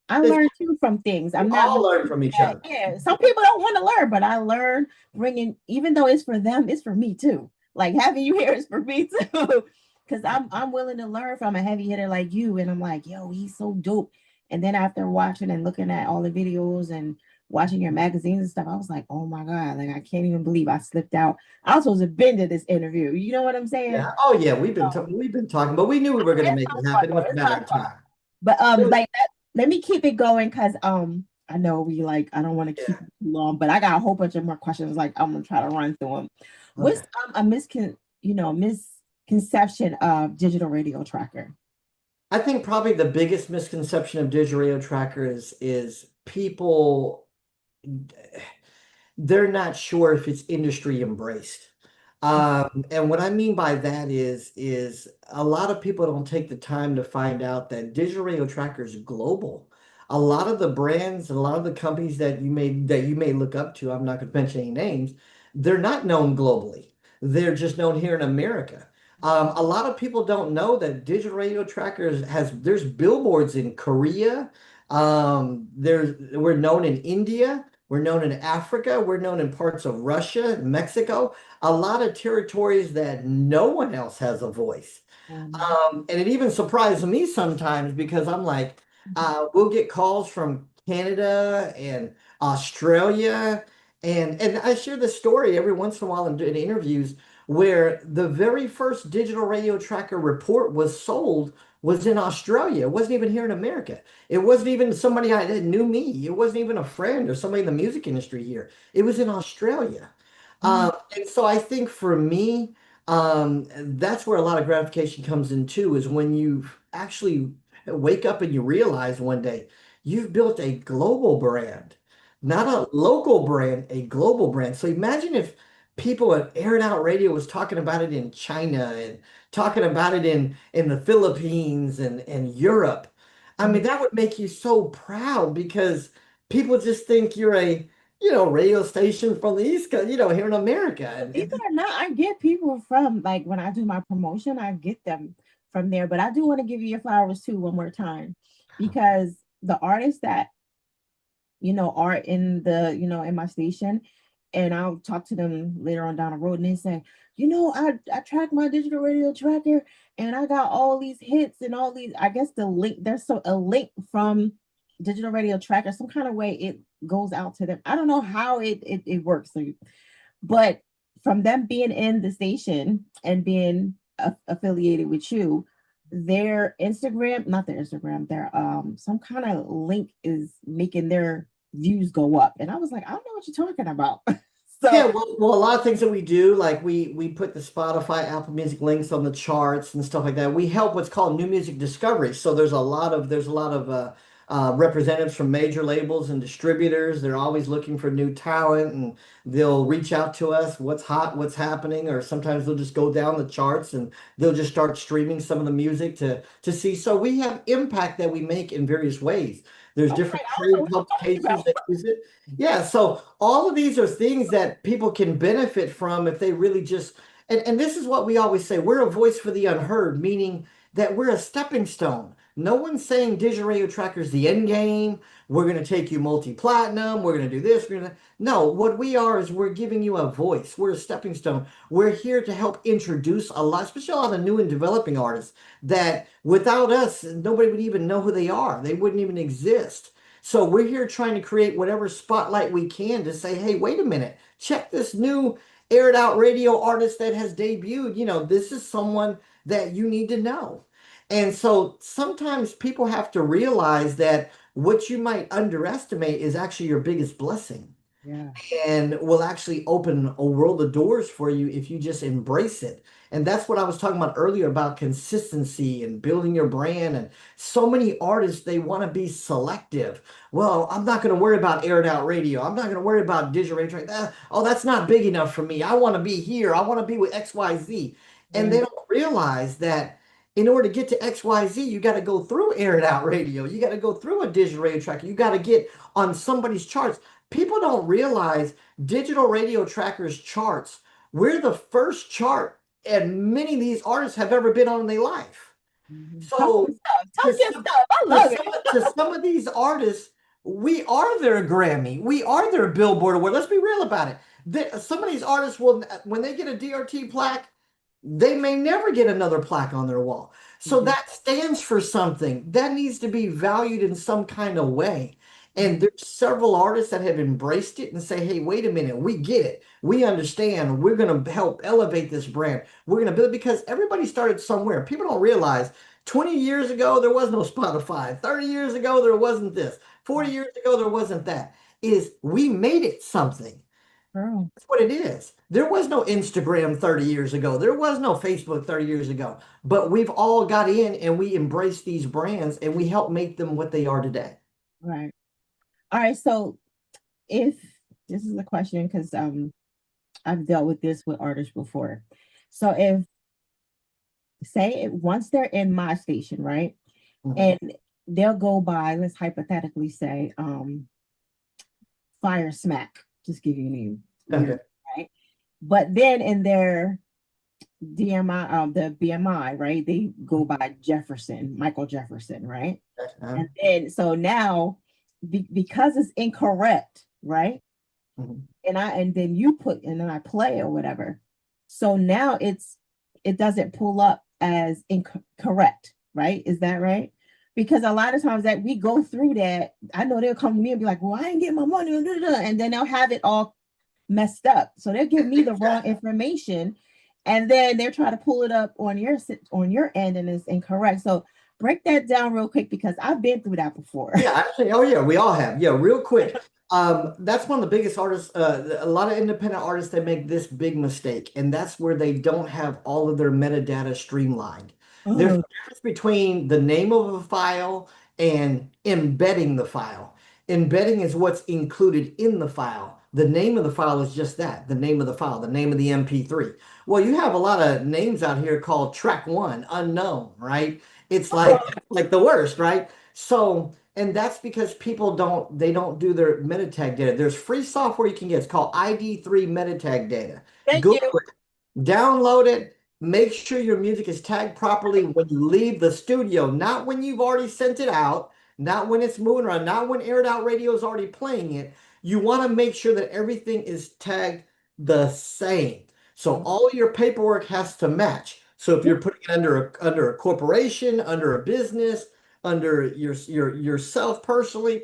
I It's, learn too from things. we I'm not all one learn from each that, other. yeah. Some people don't want to learn, but I learn bringing, even though it's for them, it's for me too. Like having you here is for me too, because I'm willing to learn from a heavy hitter like you, and I'm like, yo, he's so dope. And then after watching and looking at all the videos and watching your magazines and stuff, I was like, oh my god, like I can't even believe I slipped out. I was supposed to been to this interview. You know what I'm saying? Yeah. Oh yeah, we've been talking, but we knew we were going to It's make my it fault happen. It though. was a It's matter my of fault. time. But It was, like that. let me keep it going because I know we like I don't want to keep Yeah. it too long, but I got a whole bunch of more questions. Like I'm gonna try to run through them. What's Okay. a misconception of digital radio tracker? I think probably the biggest misconception of digital radio tracker is people they're not sure if it's industry embraced. And what I mean by that is a lot of people don't take the time to find out that digital radio tracker is global. A lot of the brands and a lot of the companies that you may look up to, I'm not going to mention any names, they're not known globally. They're just known here in America. A lot of people don't know that digital radio trackers there's billboards in Korea. We're known in India. We're known in Africa. We're known in parts of Russia, Mexico, a lot of territories that no one else has a voice. Um, And it even surprises me sometimes because I'm like, we'll get calls from Canada and Australia, and I share this story every once in a while in interviews where the very first digital radio tracker report was sold was in Australia. It wasn't even here in America. It wasn't even somebody that knew me. It wasn't even a friend or somebody in the music industry here. It was in Australia. And so I think for me, that's where a lot of gratification comes in too, is when you actually wake up and you realize one day you've built a global brand, not a local brand, a global brand. So imagine if people at Air It Out Radio was talking about it in China and talking about it in the Philippines and Europe. I mean, that would make you so proud because people just think you're a radio station from the East Coast, here in America. Believe it or not, I get people from like when I do my promotion, I get them from there. But I do want to give you your flowers too one more time because the artists that are in in my station, and I'll talk to them later on down the road, and they say, I track my digital radio tracker, and I got all these hits and all these. I guess the link there's so a link from digital radio tracker, some kind of way it goes out to them. I don't know how it works, but from them being in the station and being affiliated with you, their Instagram, not their Instagram, their some kind of link is making their views go up. And I was like, I don't know what you're talking about. Yeah, So well, a lot of things that we do, like we put the Spotify, Apple Music links on the charts and stuff like that. We help what's called new music discovery. So there's a lot of representatives from major labels and distributors. They're always looking for new talent, and they'll reach out to us, what's hot, what's happening, or sometimes they'll just go down the charts and they'll just start streaming some of the music to see. So we have impact that we make in various ways. There's I was like, different I don't know trade what you're talking publications about. that use it. Yeah, so all of these are things that people can benefit from if they really just, and this is what we always say, we're a voice for the unheard, meaning that we're a stepping stone. No one's saying digital radio tracker is the end game. We're going to take you multi-platinum. We're going to do this. No, what we are is we're giving you a voice. We're a stepping stone. We're here to help introduce a lot, especially a lot of new and developing artists that without us, nobody would even know who they are. They wouldn't even exist. So we're here trying to create whatever spotlight we can to say, hey, wait a minute, check this new aired out radio artist that has debuted. This is someone that you need to know. And so sometimes people have to realize that what you might underestimate is actually your biggest blessing Yeah. and will actually open a world of doors for you if you just embrace it. And that's what I was talking about earlier about consistency and building your brand. And so many artists, they want to be selective. Well, I'm not going to worry about aired out radio. I'm not going to worry about digital radio. Oh, that's not big enough for me. I want to be here. I want to be with XYZ. And Yeah. they don't realize that in order to get to XYZ, you got to go through aired out radio. You got to go through a digital radio tracker. You got to get on somebody's charts. People don't realize digital radio trackers charts. We're the first chart, and many of these artists have ever been on in their life. Talk your So stuff. to Talk your some, stuff. I to love some, it. to some of these artists, we are their Grammy, we are their Billboard Award. Let's be real about it. Some of these artists will, when they get a DRT plaque, they may never get another plaque on their wall. So Mhm. that stands for something. That needs to be valued in some kind of way. And there's several artists that have embraced it and say, hey, wait a minute, we get it. We understand. We're going to help elevate this brand. We're going to build it because everybody started somewhere. People don't realize 20 years ago, there was no Spotify. 30 years ago, there wasn't this. 40 years ago, there wasn't that. Is we made it something. Girl, That's what it is. There was no Instagram 30 years ago. There was no Facebook 30 years ago. But we've all got in and we embrace these brands and we help make them what they are today. right. All right. So if this is a question, because I've dealt with this with artists before. So if say once they're in my station, right? Mhm. And they'll go by, let's hypothetically say, Fire Smack, just give you a name, weird, Okay. right? But then in their DMI, the BMI, right? They go by Jefferson, Michael Jefferson, right? Uh, And then so now, because it's incorrect, right? mhm. And then you put and then I play or whatever. So now it doesn't pull up as incorrect, right? Is that right? Because a lot of times that we go through that, I know they'll come to me and be like, "Well, I ain't getting my money," and then they'll have it all messed up. So they'll give me the wrong information, and then they're trying to pull it up on your end, and it's incorrect. So break that down real quick because I've been through that before. Yeah, actually, oh yeah, we all have. Yeah, real quick. That's one of the biggest artists, a lot of independent artists that make this big mistake, and that's where they don't have all of their metadata streamlined. There's a Oh, difference between the name of a file and embedding the file. Embedding is what's included in the file. The name of the file is just that, the name of the file, the name of the MP3. Well, you have a lot of names out here called track one, unknown, right? It's like the worst, right? So, and that's because people don't do their meta tag data. There's free software you can get. It's called ID3 meta tag data. thank you. Google it, download it, make sure your music is tagged properly when you leave the studio, not when you've already sent it out, not when it's moving around, not when Aired Out Radio is already playing it. You want to make sure that everything is tagged the same. So all your paperwork has to match. So if you're putting it under a corporation, under a business, under yourself personally,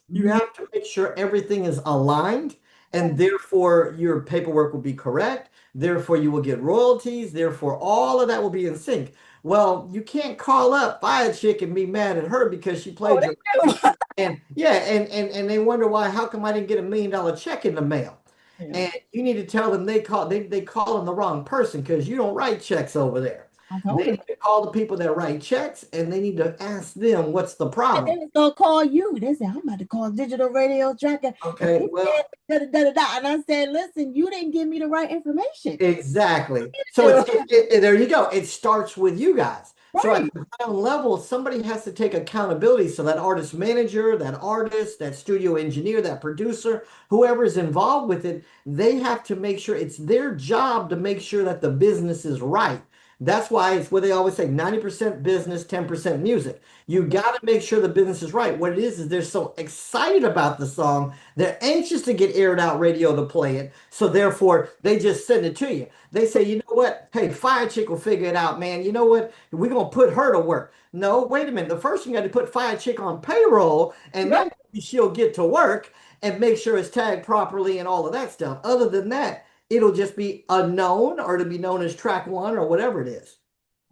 you Mhm. have to make sure everything is aligned, and therefore your paperwork will be correct. Therefore, you will get royalties. Therefore, all of that will be in sync. Well, you can't call up Fire Chick and be mad at her because she Oh, played your they do. and yeah, and they wonder why, how come I didn't get $1 million check in the mail? Yeah, And you need to tell them they calling the wrong person because you don't write checks over there. I They told her. need to call the people that write checks and they need to ask them what's the And they problem. was gonna call you. They said, I'm about to call Digital Radio Tracker. And Okay, they said, well, da, da, da, da, da. And I said, listen, you didn't give me the right information. exactly. So Yeah. there you go. It starts with you guys. So at Right. the ground level, somebody has to take accountability. So that artist manager, that artist, that studio engineer, that producer, whoever is involved with it, they have to make sure it's their job to make sure that the business is right. That's why it's what they always say, 90% business, 10% music. You got to make sure the business is right. What it is they're so excited about the song, they're anxious to get aired out radio to play it. So therefore, they just send it to you. They say, you know what? Hey, Fire Chick will figure it out, man. You know what? We're gonna put her to work. No, wait a minute. The first thing you got to put Fire Chick on payroll, and Right. then she'll get to work and make sure it's tagged properly and all of that stuff. Other than that, it'll just be unknown or to be known as track one or whatever it is.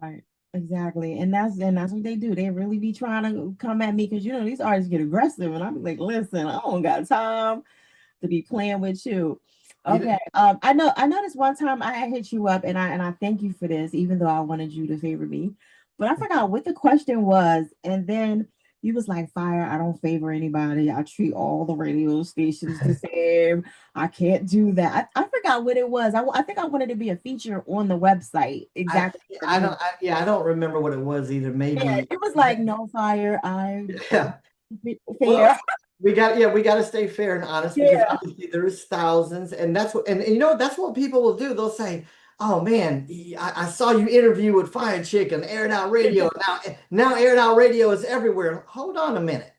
Right. Exactly. And that's what they do. They really be trying to come at me because these artists get aggressive and I'm like, listen, I don't got time to be playing with you. You know, Okay. I know this one time I hit you up and I thank you for this, even though I wanted you to favor me. But I forgot what the question was. And then you was like, Fire, I don't favor anybody. I treat all the radio stations the same. I can't do that. I forgot what it was. I think I wanted to be a feature on the website I exactly for I don't me. yeah, I don't remember what it was either. Yeah, Maybe it was like no Fire. I yeah. Well, fair. we got to stay fair and honest because Yeah. obviously there's thousands, and that's what and that's what people will do. They'll say, "Oh man, I saw you interview with Fire Chick and Aired Out Radio. Now Aired Out Radio is everywhere." Hold on a minute.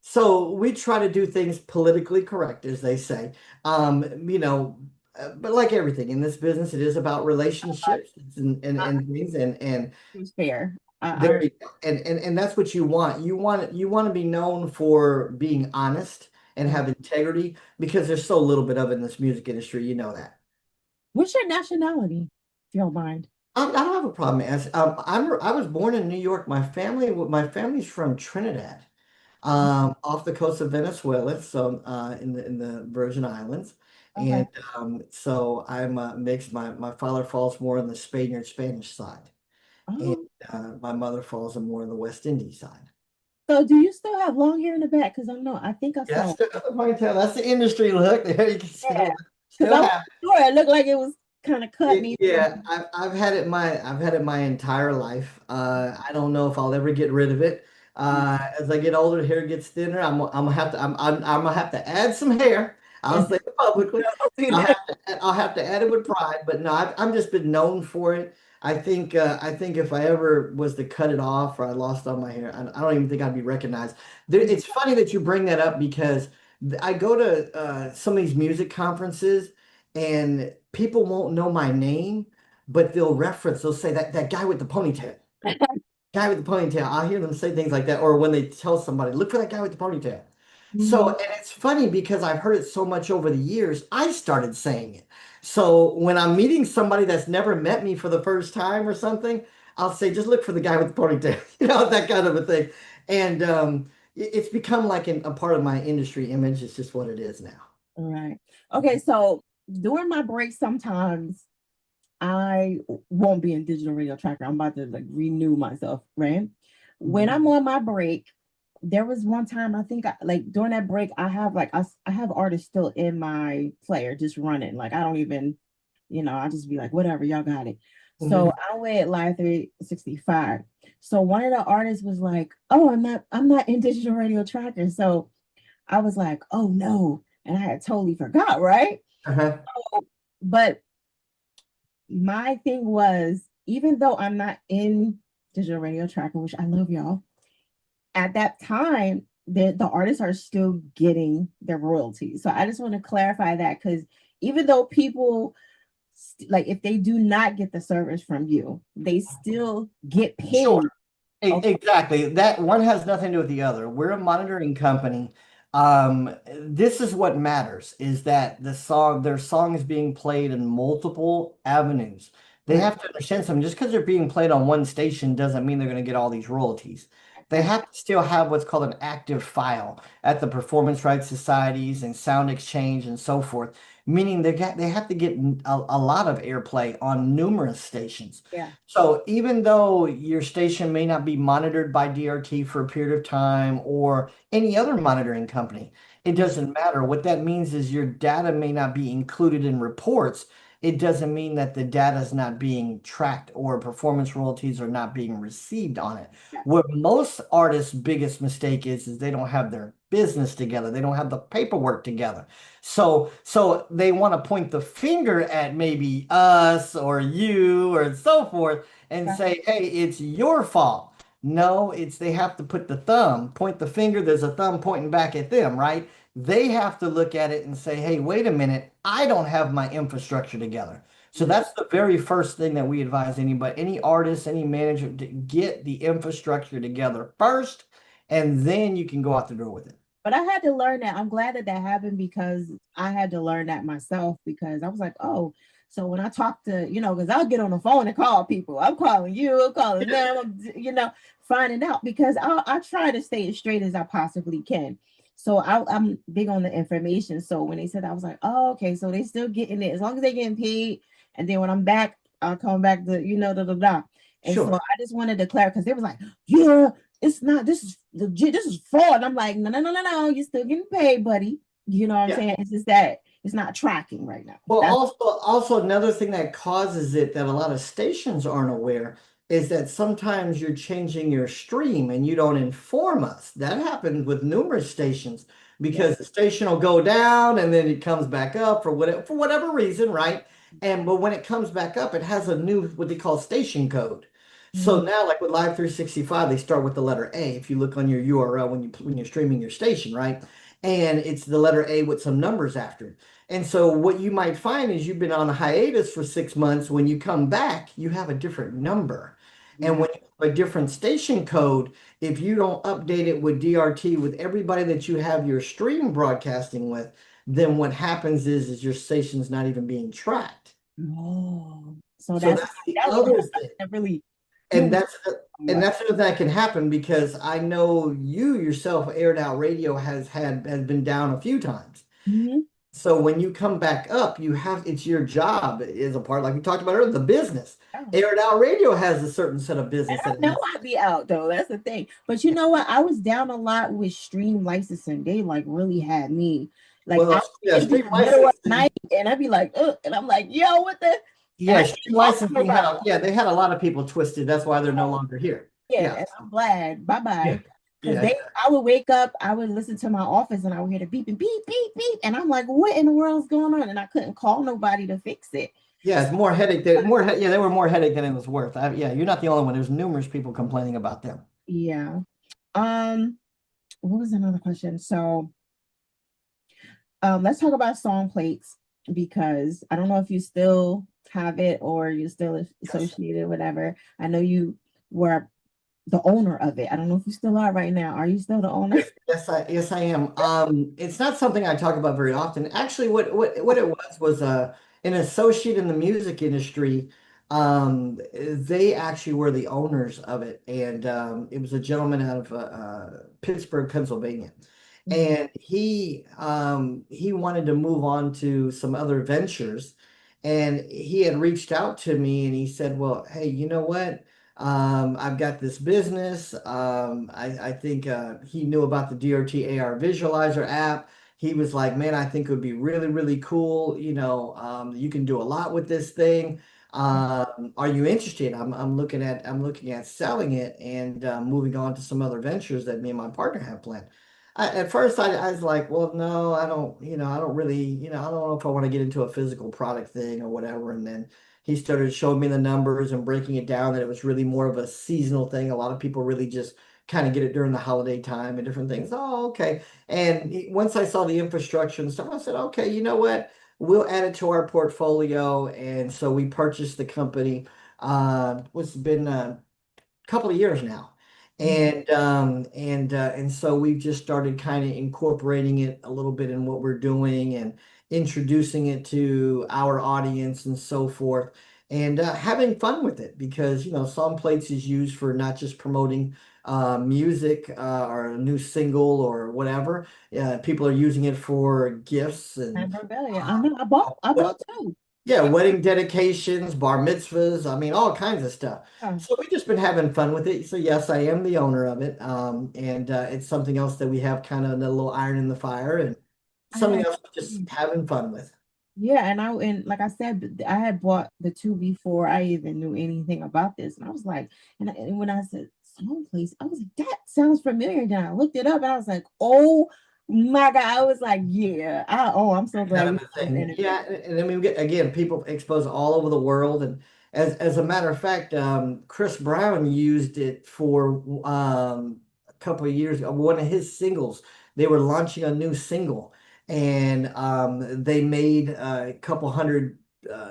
So we try to do things politically correct, as they say. But like everything in this business, it is about relationships and things and It was fair. there you go. And that's what you want. You want to be known for being honest and I have integrity because there's so little bit of it in this music industry. You know that. what's your nationality, if you don't mind? I don't have a problem. As I was born in New York. My family's from Trinidad, off the coast of Venezuela, so in the Virgin Islands, Okay. and so I'm mixed. My father falls more on the Spaniard Spanish side, and Oh, my mother falls on more on the West Indies side. so do you still have long hair in the back? Because I know I think I Yeah, saw. still, I can tell that's the industry look. There you can Yeah, because still I was have. sure it looked like it was kind of cut me. Yeah, I've had it my entire life. I don't know if I'll ever get rid of it. As I get older, hair gets thinner. I'm gonna have to I'm gonna have to add some hair. I'll Yes, say it publicly. don't do that. I'll have to add it with pride. But no, I'm just been known for it. I think if I ever was to cut it off or I lost all my hair, I don't even think I'd be recognized. It's funny that you bring that up because I go to some of these music conferences and people won't know my name, but they'll say that guy with the ponytail, guy with the ponytail. I'll hear them say things like that, or when they tell somebody, look for that guy with the ponytail. So, Mhm. and it's funny because I've heard it so much over the years, I started saying it. So when I'm meeting somebody that's never met me for the first time or something, I'll say, just look for the guy with the ponytail, that kind of a thing. And it's become like a part of my industry image. It's just what it is now. All right. Okay, so during my break, sometimes I won't be in digital radio tracker. I'm about to like renew myself, right? When Mhm. I'm on my break, there was one time I think like during that break, I have like I have artists still in my player just running. Like I don't even, I just be like, whatever, y'all got it. So Mhm. I went live 365. So one of the artists was like, oh, I'm not in digital radio tracker. So I was like, oh no. And I had totally forgot, right? Uh-huh. But my thing was, even though I'm not in digital radio tracking, which I love y'all, at that time, the artists are still getting their royalties. So I just want to clarify that because even though people like if they do not get the service from you, they still get Sure. paid. Okay. Exactly. That one has nothing to do with the other. We're a monitoring company. This is what matters is that their song is being played in multiple avenues. They Right. have to understand something. Just because they're being played on one station doesn't mean they're going to get all these royalties. They Right. have to still have what's called an active file at the performance rights societies and sound exchange and so forth, meaning they have to get a lot of airplay on numerous stations. Yeah. So even though your station may not be monitored by DRT for a period of time or any other monitoring company, it doesn't matter. What that means is your data may not be included in reports. It doesn't mean that the data is not being tracked or performance royalties are not being received on it. Yeah. What most artists' biggest mistake is they don't have their business together. They don't have the paperwork together. So they want to point the finger at maybe us or you or so forth and Yeah. say, hey, it's your fault. No, it's they have to put the thumb, point the finger, there's a thumb pointing back at them, right? They have to look at it and say, hey, wait a minute, I don't have my infrastructure together. So Mhm. that's the very first thing that we advise anybody, any artist, any manager to get the infrastructure together first, and then you can go out the door with it. But I had to learn that. I'm glad that that happened because I had to learn that myself because I was like, oh, so when I talk to, because I'll get on the phone and call people. I'm calling you, I'm calling them, finding out because I try to stay as straight as I possibly can. So I'm big on the information. So when they said that, I was like, oh, okay, so they still getting it as long as they getting paid. And then when I'm back, I'll come back to, da da da. And so Sure. I just wanted to declare because they was like, yeah, it's not, this is legit, this is fraud. And I'm like, no, no, no, no, no, you're still getting paid, buddy. You know what I'm Yeah. saying? It's just that it's not tracking right now. Well, That's also another thing that causes it that a lot of stations aren't aware is that sometimes you're changing your stream and you don't inform us. That happens with numerous stations yeah. because the station will go down and then it comes back up for whatever reason, right? And but when it comes back up, it has a new what they call station code. So Mhm. now, like with Live 365, they start with the letter A. If you look on your URL when you're streaming your station, right? And it's the letter A with some numbers after it. And so what you might find is you've been on a hiatus for 6 months. When you come back, you have a different number. And Yeah. when you have a different station code, if you don't update it with DRT with everybody that you have your stream broadcasting with, then what happens is your station's not even being tracked. Oh. So So that's that's the that was other not thing. something that really And threw me. that's the other thing that can happen because I know you yourself, Aired Out Radio has been down a few times. Mhm. So when you come back up, you have it's your job is a part, like we talked about earlier, the business. Oh. Aired Out Radio has a certain set of And business I that it know has. I'd be out though. That's the thing. But you know what? I was down a lot with stream licensing. They like really had me. Like I Well, yeah, it'd be stream the middle of the licensing. night and I'd be like, ugh, and I'm like, yo, what the and I Yeah, can't stream talk to licensing nobody. they had a lot of people twisted. That's why they're no longer here. Yeah, Yeah. and I'm glad. Bye Yeah. bye. Because Yeah. I would wake up, I would listen to my office, and I would hear the beep and beep, beep, beep, and I'm like, what in the world's going on? And I couldn't call nobody to fix it. Yeah, So it's more headache yeah, they were more headache than it was worth. Yeah, you're not the only one. There's numerous people complaining about them. yeah. Um, what was another question? So let's talk about song plates because I don't know if you still have it or you're still Yes. associated, whatever. I know you were the owner of it. I don't know if you still are right now. Are you still the owner? Yes, I am. It's not something I talk about very often. Actually, what it was an associate in the music industry. They actually were the owners of it, and it was a gentleman out of Pittsburgh, Pennsylvania, Mhm. and he wanted to move on to some other ventures, and he had reached out to me, and he said, "Well, hey, you know what? I've got this business. I think he knew about the DRT AR Visualizer app. He was like, man, I think it would be really, really cool. You can do a lot with this thing. Are you interested? I'm looking at selling it and moving on to some other ventures that me and my partner have planned. At first, I was like, well, no, I don't, I don't really, I don't know if I want to get into a physical product thing or whatever. And then he started showing me the numbers and breaking it down that it was really more of a seasonal thing. A lot of people really just kind of get it during the holiday time and different things. Oh, okay. And once I saw the infrastructure and stuff, I said, okay, you know what? We'll add it to our portfolio. And so we purchased the company. It's been couple of years now. Mhm. And so we've just started kind of incorporating it a little bit in what we're doing and introducing it to our audience and so forth and having fun with it because song plates is used for not just promoting music or a new single or whatever. People are using it for gifts and Memorabilia. I uh, know. I bought two. yeah, wedding dedications, bar mitzvahs, I mean, all kinds of stuff. Oh, So we've just been having fun with it. So yes, I am the owner of it. And it's something else that we have kind of a little iron in the fire and something I else we're just having fun with. yeah, and like I said, I had bought the two before I even knew anything about this, and I was like, and when I said song place, I was like, that sounds familiar. Then I looked it up, and I was like, oh my God, I was like, yeah, I'm so glad Kind we of a did an thing. interview. Yeah, and then we get again people exposed all over the world, and as a matter of fact, Chris Brown used it for a couple of years ago. One of his singles, they were launching a new single, and they made a couple hundred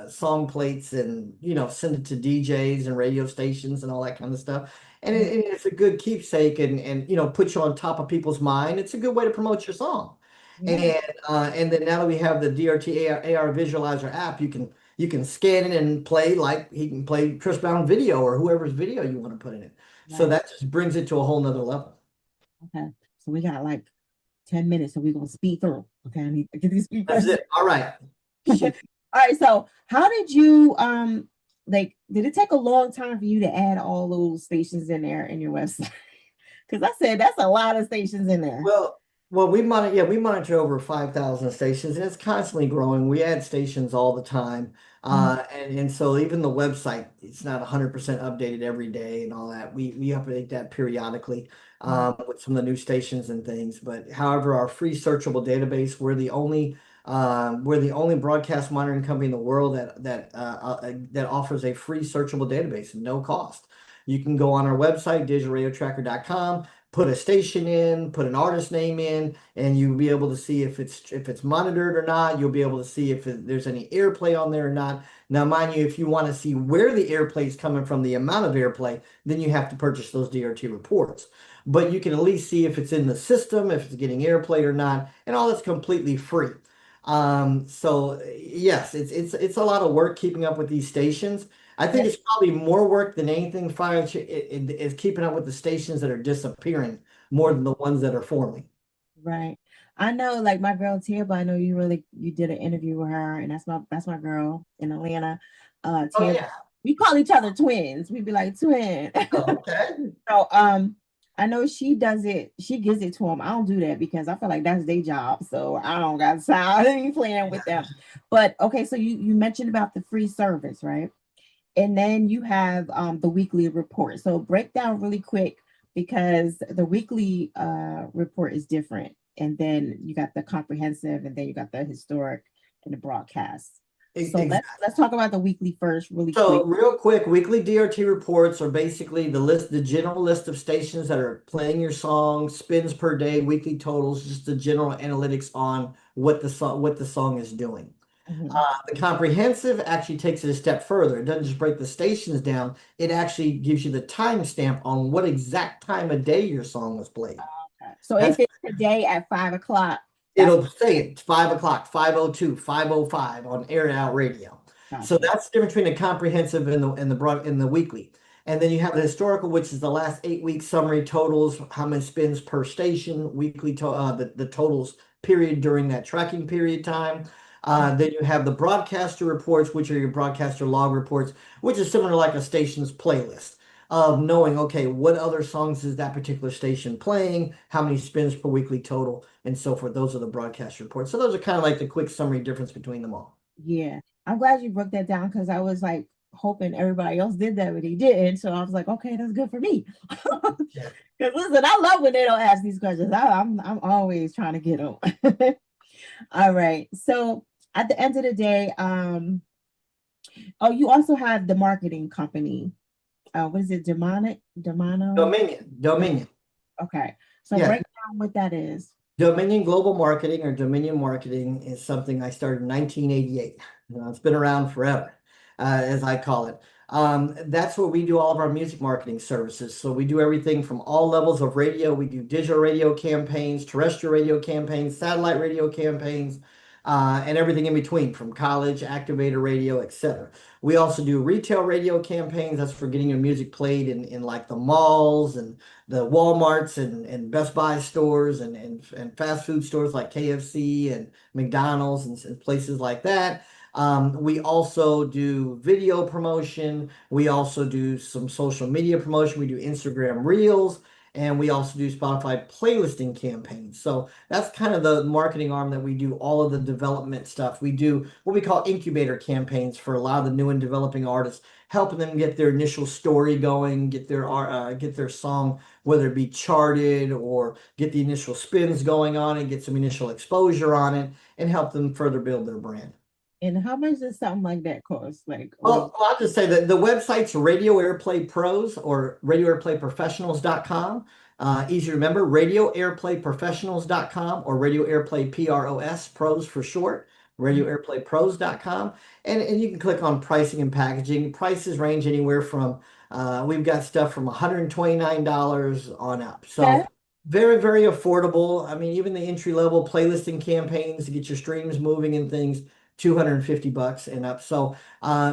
song plates, and send it to DJs and radio stations and all that kind of stuff. And it's a good keepsake, and put you on top of people's mind. It's a good way to promote your song. Yeah, And then now that we have the DRT AR Visualizer app, you can scan it and play like he can play Chris Brown video or whoever's video you want to put in it. So right. that just brings it to a whole nother level. Okay, so we got like 10 minutes, so we're gonna speed through. Okay, I need to get these speed That's questions. it. All right. All Shoot. right, so how did you like? Did it take a long time for you to add all those stations in there in your website? Because I said that's a lot of stations in there. Well, we monitor over 5,000 stations and it's constantly growing. We add stations all the time. Mhm. And so even the website, it's not 100% updated every day and all that. We update that periodically with some of the new stations and things. But however, our free searchable database, we're the only broadcast monitoring company in the world that offers a free searchable database at no cost. You can go on our website, digitalradiotracker.com, put a station in, put an artist name in, and you'll be able to see if it's monitored or not. You'll be able to see if there's any airplay on there or not. Now, mind you, if you want to see where the airplay is coming from, the amount of airplay, then you have to purchase those DRT reports. But you can at least see if it's in the system, if it's getting airplay or not, and all that's completely free. So yes, it's a lot of work keeping up with these stations. I think Yeah. it's probably more work than anything is keeping up with the stations that are disappearing more than the ones that are forming. Right. I know, like my girl Tia, but I know you did an interview with her, and that's my girl in Atlanta. Oh Tia, yeah. we call each other twins. We'd be like twin. Oh, okay. So I know she does it, she gives it to them. I don't do that because I feel like that's their job. So I don't got time to be playing with them. But okay, so you mentioned about the free service, right? And then you have the weekly report. So break down really quick because the weekly report is different. And then you got the comprehensive, and then you got the historic and the broadcast. So let's talk about the weekly first, really quick. So real quick, weekly DRT reports are basically the general list of stations that are playing your song, spins per day, weekly totals, just the general analytics on what the song is doing. Mhm. The comprehensive actually takes it a step further. It doesn't just break the stations down, it actually gives you the timestamp on what exact time of day your song was played. Okay. So if That's it's today at 5 o'clock, that's It'll say it's 5 o'clock, 5:02, 5:05 on Air It Out Radio. So gotcha. that's the difference between the comprehensive and the broad and the weekly. And then you have the historical, which is the last 8 week summary totals, how many spins per station, the totals period during that tracking period time. Then you have the broadcaster reports, which are your broadcaster log reports, which is similar to like a station's playlist of knowing, okay, what other songs is that particular station playing, how many spins per weekly total, and so forth. Those are the broadcast reports. So those are kind of like the quick summary difference between them all. Yeah. I'm glad you broke that down because I was like hoping everybody else did that, but he didn't. So I was like, okay, that's good for me. Yeah. Because listen, I love when they don't ask these questions. I'm always trying to get them. All right. So at the end of the day, oh, you also have the marketing company. What is it? Demano? Dominion. Okay. So Yeah, break down what that is. Dominion Global Marketing or Dominion Marketing is something I started in 1988. It's been around forever, as I call it. That's where we do all of our music marketing services. So we do everything from all levels of radio. We do digital radio campaigns, terrestrial radio campaigns, satellite radio campaigns, and everything in between, from college, activator radio, etc. We also do retail radio campaigns. That's for getting your music played in like the malls and the Walmarts and Best Buy stores and fast food stores like KFC and McDonald's and places like that. We also do video promotion. We also do some social media promotion. We do Instagram Reels, and we also do Spotify playlisting campaigns. So that's kind of the marketing arm that we do all of the development stuff. We do what we call incubator campaigns for a lot of the new and developing artists, helping them get their initial story going, get their song, whether it be charted or get the initial spins going on and get some initial exposure on it and help them further build their brand. And how much does something like that cost? Like, or Well, I'll just say that the website's Radio Airplay Pros or RadioAirplayProfessionals.com. Easy to remember, RadioAirplayProfessionals.com or Radio Airplay Pros for short, RadioAirplayPros.com. And you can click on pricing and packaging. Prices range anywhere from, we've got stuff from $129 on up. okay. So very, very affordable. I mean, even the entry level playlisting campaigns to get your streams moving and things, $250 and up. So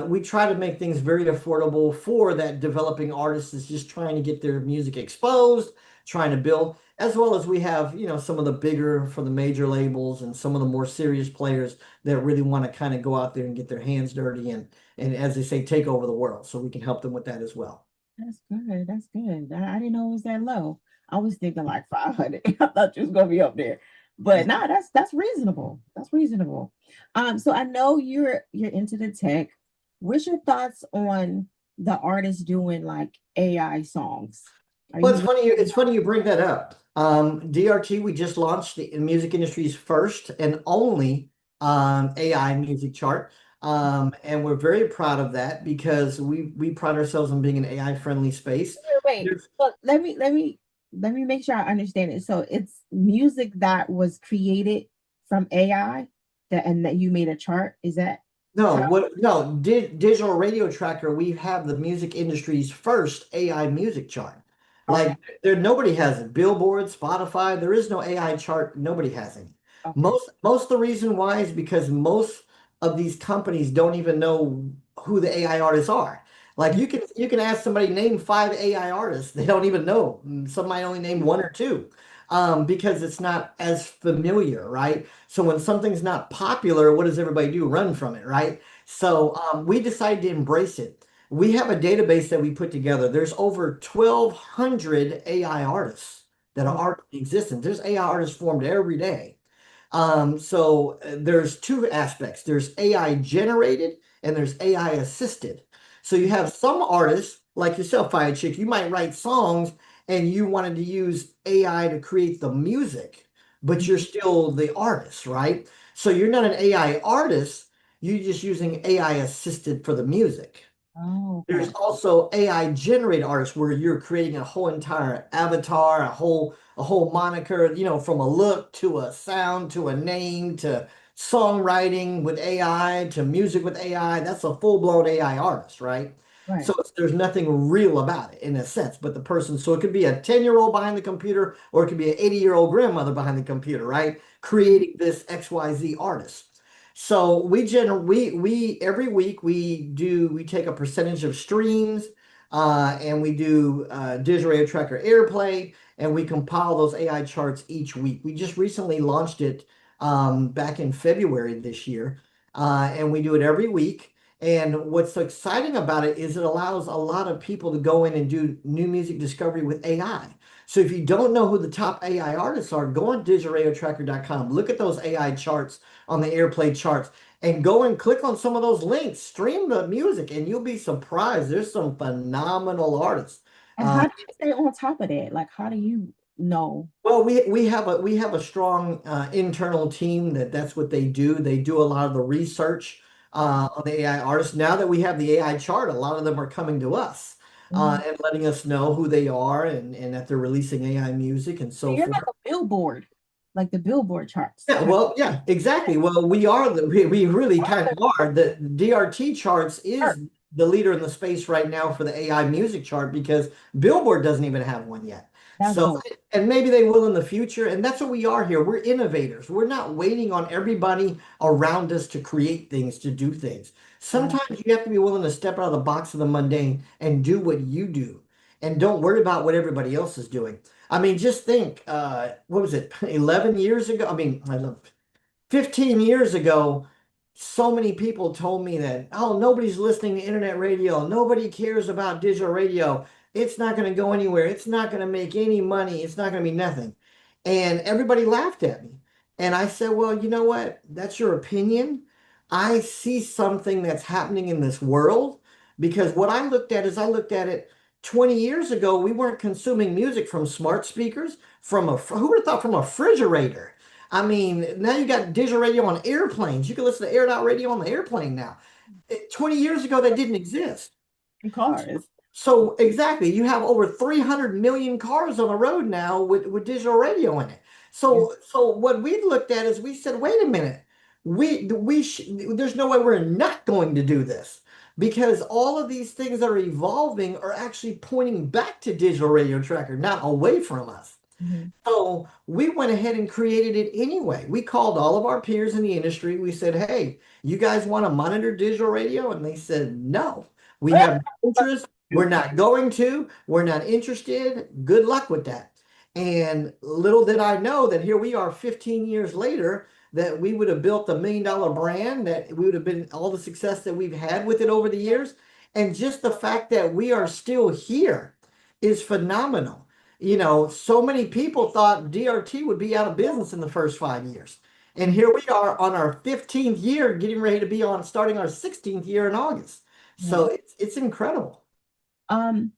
we try to make things very affordable for that developing artist that's just trying to get their music exposed, trying to build, as well as we have, some of the bigger for the major labels and some of the more serious players that really want to kind of go out there and get their hands dirty and as they say, take over the world. So we can help them with that as well. That's good. That's good. I didn't know it was that low. I was thinking like 500. I thought you was gonna be up there. But nah, that's reasonable. That's reasonable. So I know you're into the tech. What's your thoughts on the artists doing like AI songs? Are Well, you it's funny you bring that up. DRT, we just launched the music industry's first and only AI music chart. And we're very proud of that because we pride ourselves on being an AI friendly space. wait? There's Look, let me make sure I understand it. So it's music that was created from AI and that you made a chart. Is that No, how? what no di Digital Radio Tracker, we have the music industry's first AI music chart. Okay. Like there nobody has it. Billboard, Spotify, there is no AI chart, nobody has any. Okay. Most of the reason why is because most of these companies don't even know who the AI artists are. Like you can ask somebody name 5 AI artists, they don't even know. Some might only name one or two, because it's not as familiar, right? So when something's not popular, what does everybody do? Run from it, right? So we decided to embrace it. We have a database that we put together. There's over 1,200 AI artists that are Wow. already existent. There's AI artists formed every day. There's two aspects. There's AI generated and there's AI assisted. So you have some artists like yourself, Fire Chick, you might write songs and you wanted to use AI to create the music, but you're still the artist, right? So you're not an AI artist, you're just using AI assisted for the music. Oh, There's okay. also AI generated artists where you're creating a whole entire avatar, a whole moniker, from a look to a sound to a name to songwriting with AI to music with AI. That's a full-blown AI artist, right? Right. So there's nothing real about it in a sense, but the person, so it could be a 10-year-old behind the computer, or it could be an 80-year-old grandmother behind the computer, right? Creating this XYZ artist. So we every week we take a percentage of streams, and we do digital radio tracker airplay, and we compile those AI charts each week. We just recently launched it back in February this year, and we do it every week. And what's so exciting about it is it allows a lot of people to go in and do new music discovery with AI. So if you don't know who the top AI artists are, go on digitalradiotracker.com, look at those AI charts on the airplay charts, and go and click on some of those links, stream the music, and you'll be surprised. There's some phenomenal artists. And how do you stay on top of that? Like, how do you know? Well, we have a strong internal team that's what they do. They do a lot of the research on the AI artists. Now that we have the AI chart, a lot of them are coming to us Mhm. and letting us know who they are, and that they're releasing AI music and So so you're like forth. a billboard, like the billboard charts. Yeah, well, yeah, exactly. Well, we really kind of are. The DRT charts Sure. is the leader in the space right now for the AI music chart because Billboard doesn't even have one yet. That's So, dope. and maybe they will in the future. And that's what we are here. We're innovators. We're not waiting on everybody around us to create things, to do things. Right. Sometimes you have to be willing to step out of the box of the mundane and do what you do. And don't worry about what everybody else is doing. I mean, just think, what was it, 11 years ago? I mean, I love 15 years ago, so many people told me that, oh, nobody's listening to internet radio. Nobody cares about digital radio. It's not going to go anywhere. It's not going to make any money. It's not going to be nothing. And everybody laughed at me. And I said, well, you know what? That's your opinion. I see something that's happening in this world because what I looked at is I looked at it 20 years ago. We weren't consuming music from smart speakers, who would have thought from a refrigerator? I mean, now you got digital radio on airplanes. You can listen to aired out radio on the airplane now. 20 years ago, that didn't exist. In cars. So exactly, you have over 300 million cars on the road now with digital radio in it. Yeah. So what we looked at is we said, wait a minute, there's no way we're not going to do this because all of these things that are evolving are actually pointing back to digital radio tracker, not away from us. Mhm. So we went ahead and created it anyway. We called all of our peers in the industry. We said, hey, you guys want to monitor digital radio? And they said, no, we have no interest. We're not going to. We're not interested. Good luck with that. And little did I know that here we are 15 years later, that we would have built $1 million brand, that we would have been all the success that we've had with it over the years. And just the fact that we are still here is phenomenal. So many people thought DRT would be out of business in the first 5 years. And here we are on our 15th year, getting ready to be on starting our 16th year in August. So Yeah. it's incredible. Um,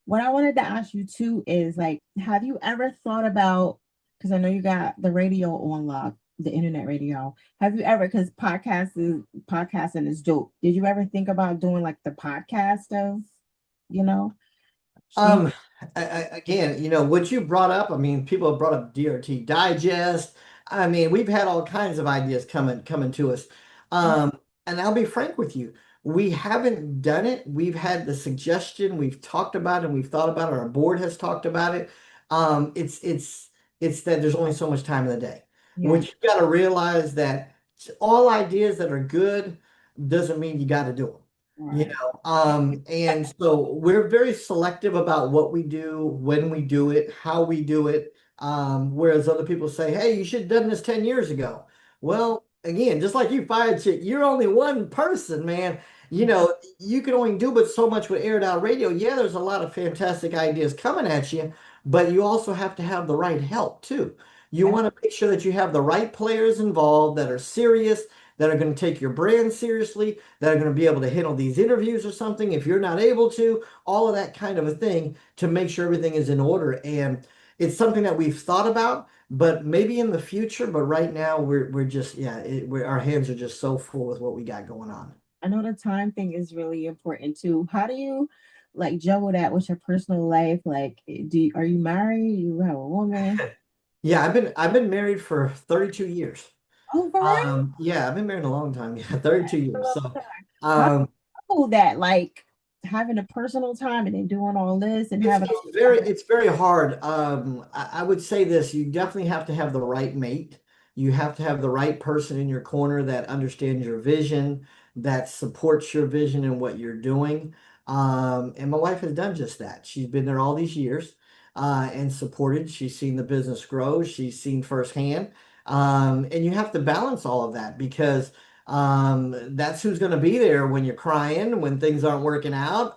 what I wanted to ask you too is like, have you ever thought about, because I know you got the radio on lock, the internet radio. Have you ever, because podcasting is dope. Did you ever think about doing like the podcast of, you know, you Um, Again, what you brought up, I mean, people have brought up DRT Digest. I mean, we've had all kinds of ideas coming to us. Um, and I'll be frank with you, we haven't done it. We've had the suggestion, we've talked about it, and we've thought about it. Our board has talked about it. It's that there's only so much time in the day. Yeah. Which you got to realize that all ideas that are good doesn't mean you got to do them. You Right. know, and so we're very selective about what we do, when we do it, how we do it. Whereas other people say, "Hey, you should have done this 10 years ago." Well, again, just like you fired chick, you're only one person, man. You know, you can only do but so much with aired out radio. Yeah, there's a lot of fantastic ideas coming at you, but you also have to have the right help too. You That's want to make sure that you have the right players involved that are serious, that are going to take your brand seriously, that are going to be able to handle these interviews or something if you're not able to, all of that kind of a thing to make sure everything is in order. And it's something that we've thought about, but maybe in the future. But right now, we're just yeah, our hands are just so full with what we got going on. I know the time thing is really important too. How do you like juggle that with your personal life? Like, are you married? You have a woman? Yeah, I've been married for 32 years. Oh, for real? Yeah, I've been married a long time. Yeah, 32 A years. long So, time. How do um, you juggle that? Like having a personal time and then doing all this and It's having all it's this very other. it's very hard. I would say this, you definitely have to have the right mate. You have to have the right person in your corner that understands your vision, that supports your vision and what you're doing. And my wife has done just that. She's been there all these years and supported. She's seen the business grow. She's seen firsthand. And you have to balance all of that because that's who's going to be there when you're crying, when things aren't working out,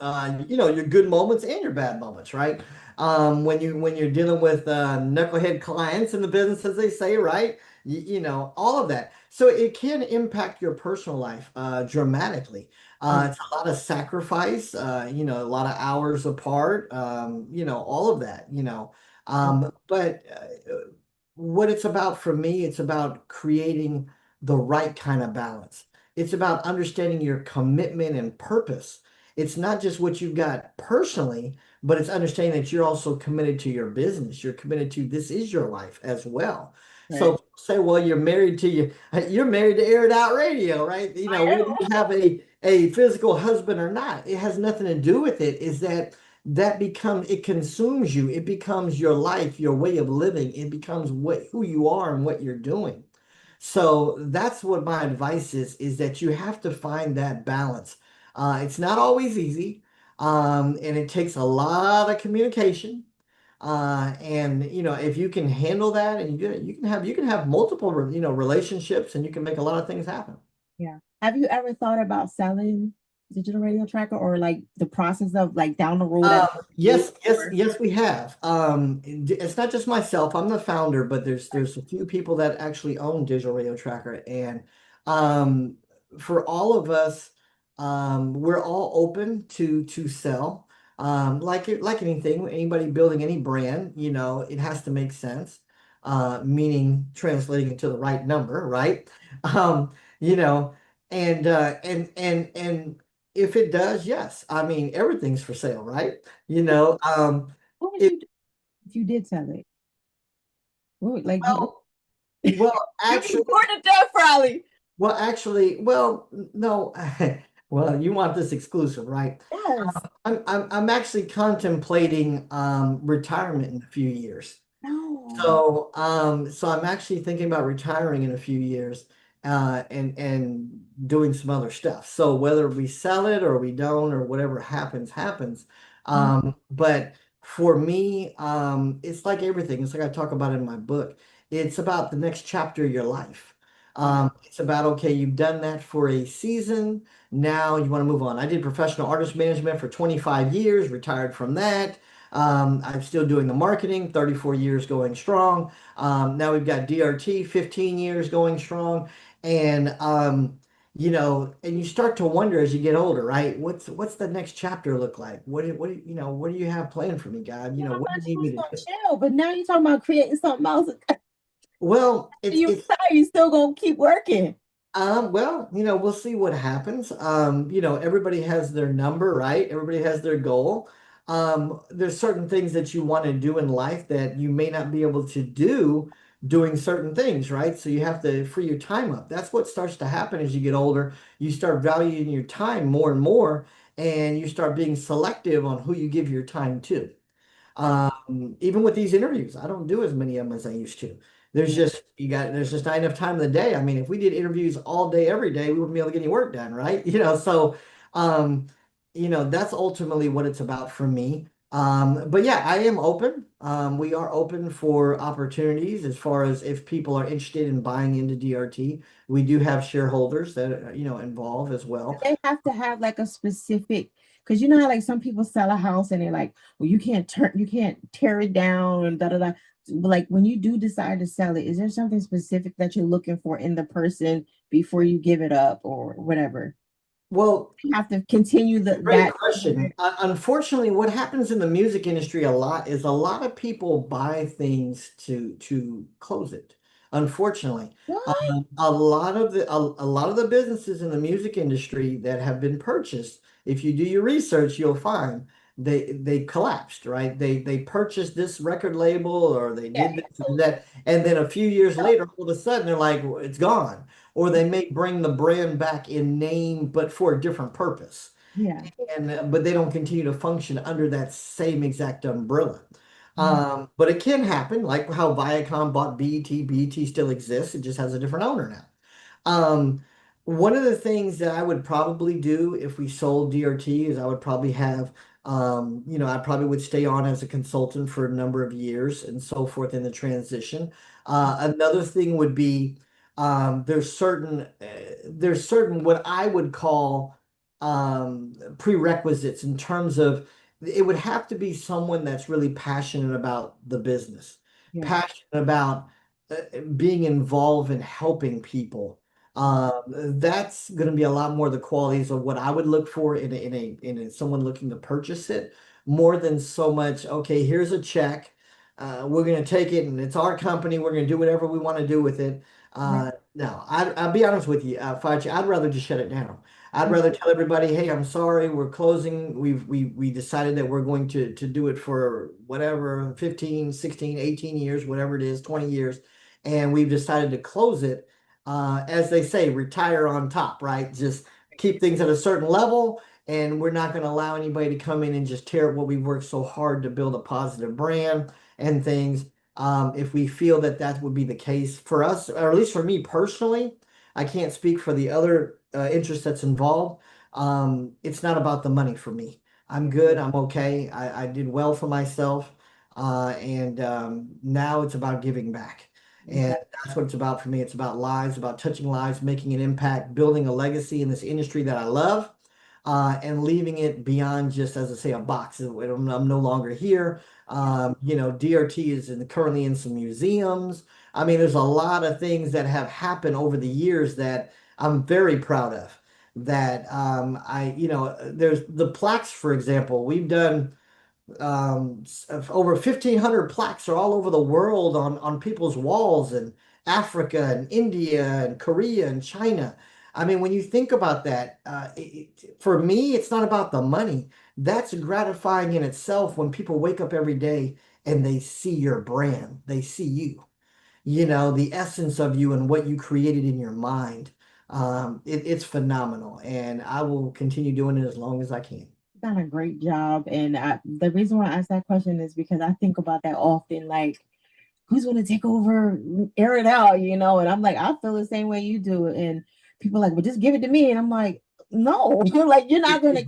you know, your good moments and your bad moments, right? When you're dealing with knucklehead clients in the business, as they say, right? You know, all of that. So it can impact your personal life dramatically. Yeah, It's a lot of sacrifice, you know, a lot of hours apart, you know, all of that, you know. But what it's about for me, it's about creating the right kind of balance. It's about understanding your commitment and purpose. It's not just what you've got personally, but it's understanding that you're also committed to your business. You're committed to this is your life as well. So right. people say, well, you're married to Aired Out Radio, right? You know, whether you have a physical husband or not, it has nothing to do with it. Is that becomes it consumes you. It becomes your life, your way of living. It becomes what who you are and what you're doing. So that's what my advice is that you have to find that balance. It's not always easy, and it takes a lot of communication. And you know, if you can handle that, and you can have multiple relationships, and you can make a lot of things happen. Yeah. Have you ever thought about selling digital radio tracker or like the process of like down the road at a Yes, yes, or yes, we have. It's not just myself. I'm the founder, but there's a few people that actually own Digital Radio Tracker, and um, for all of us, we're all open to sell. Like anything, anybody building any brand, you know, it has to make sense. Meaning translating it to the right number, right? You know, and if it does, yes. I mean, everything's for sale, right? You know, what would it, you do if you did sell it? What would, like you well, well, you'd be actually, bored to death probably. no. Well, you want this exclusive, right? Yes. I'm actually contemplating retirement in a few years. No. So I'm actually thinking about retiring in a few years, and doing some other stuff. So whether we sell it or we don't or whatever happens, happens. Mm, But for me, it's like everything. It's like I talk about in my book. It's about the next chapter of your life. right. It's about, okay, you've done that for a season. Now you want to move on. I did professional artist management for 25 years, retired from that. I'm still doing the marketing, 34 years going strong. Now we've got DRT, 15 years going strong. And you know, and you start to wonder as you get older, right? What's the next chapter look like? What do you have planned for me, God? You Yeah, know, I what do thought you you need was me to gonna do? chill, but now you're talking about creating something else. Well, You retire, you still gonna keep working. well, you know, we'll see what happens. You know, everybody has their number, right? Everybody has their goal. There's certain things that you want to do in life that you may not be able to do doing certain things, right? So you have to free your time up. That's what starts to happen as you get older. You start valuing your time more and more, and you start being selective on who you give your time to. Even with these interviews, I don't do as many of them as I used to. Yeah. there's just not enough time in the day. I mean, if we did interviews all day, every day, we wouldn't be able to get any work done, right? So um, that's ultimately what it's about for me. But yeah, I am open. We are open for opportunities as far as if people are interested in buying into DRT. We do have shareholders that involve as well. They have to have like a specific, because you know how like some people sell a house and they're like, well, you can't tear it down and da da da. Like when you do decide to sell it, is there something specific that you're looking for in the person before you give it up or whatever? Well, You have to continue great that. question. Unfortunately, what happens in the music industry a lot is a lot of people buy things to close it. Unfortunately, What? a lot of the businesses in the music industry that have been purchased, if you do your research, you'll find they collapsed, right? They purchased this record label or they Yeah, did this and that, and then a few years later, all of a sudden they're like, "Well, it's gone." Or they may bring the brand back in name, but for a different purpose yeah, and but they don't continue to function under that same exact umbrella. yeah, But it can happen, like how Viacom bought BET. BET still exists; it just has a different owner now. Um, One of the things that I would probably do if we sold DRT is I would probably have, I probably would stay on as a consultant for a number of years and so forth in the transition. Another thing would be there's certain what I would call prerequisites in terms of it would have to be someone that's really passionate about the business, yeah, passionate about being involved in helping people. That's going to be a lot more the qualities of what I would look for in someone looking to purchase it, more than so much, okay, here's a check. We're going to take it and it's our company. We're going to do whatever we want to do with it. right, No, I'll be honest with you, Fauci, I'd rather just shut it down. I'd yeah, rather tell everybody, hey, I'm sorry, we're closing. We decided that we're going to do it for whatever, 15, 16, 18 years, whatever it is, 20 years. And we've decided to close it. As they say, retire on top, right? Just keep things at a certain level. And we're not going to allow anybody to come in and just tear up what we've worked so hard to build a positive brand and things. If we feel that that would be the case for us, or at least for me personally, I can't speak for the other interest that's involved. It's not about the money for me. I'm good. I'm okay. I did well for myself. And now it's about giving back. And exactly. that's what it's about for me. It's about lives, about touching lives, making an impact, building a legacy in this industry that I love, and leaving it beyond just, as I say, a box. I'm no longer here. DRT is currently in some museums. I mean, there's a lot of things that have happened over the years that I'm very proud of. That there's the plaques, for example. We've done over 1,500 plaques are all over the world on people's walls in Africa and India and Korea and China. I mean, when you think about that, for me, it's not about the money. That's gratifying in itself when people wake up every day and they see your brand, they see you, the essence of you and what you created in your mind. It's phenomenal, and I will continue doing it as long as I can. Done a great job. And the reason why I asked that question is because I think about that often. Like, who's going to take over, air it out, And I'm like, I feel the same way you do. And people are like, well, just give it to me. And I'm like, no, you're like, you're not going to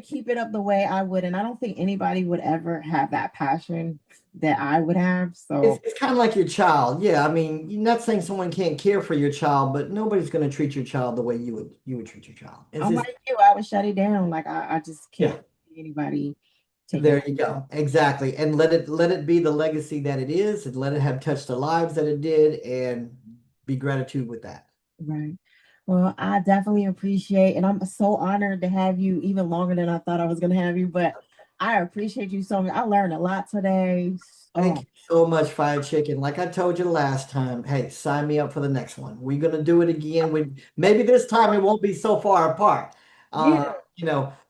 keep it up the way I would. And I don't think anybody would ever have that passion that I would have. It's, So it's kind of like your child. Yeah, I mean, you're not saying someone can't care for your child, but nobody's going to treat your child the way you would treat your child. It's I'm just like you, I would shut it down. Like I just can't yeah. see anybody taking There you go. Exactly. And let it be the legacy that it is and let it have touched the lives that it did and be gratitude with that. right. Well, I definitely appreciate, and I'm so honored to have you even longer than I thought I was going to have you. But I appreciate you so much. I learned a lot today. Thank Oh, you so much, Fried Chicken. Like I told you last time, hey, sign me up for the next one. We're gonna do it again. Maybe this time it won't be so far apart. yeah,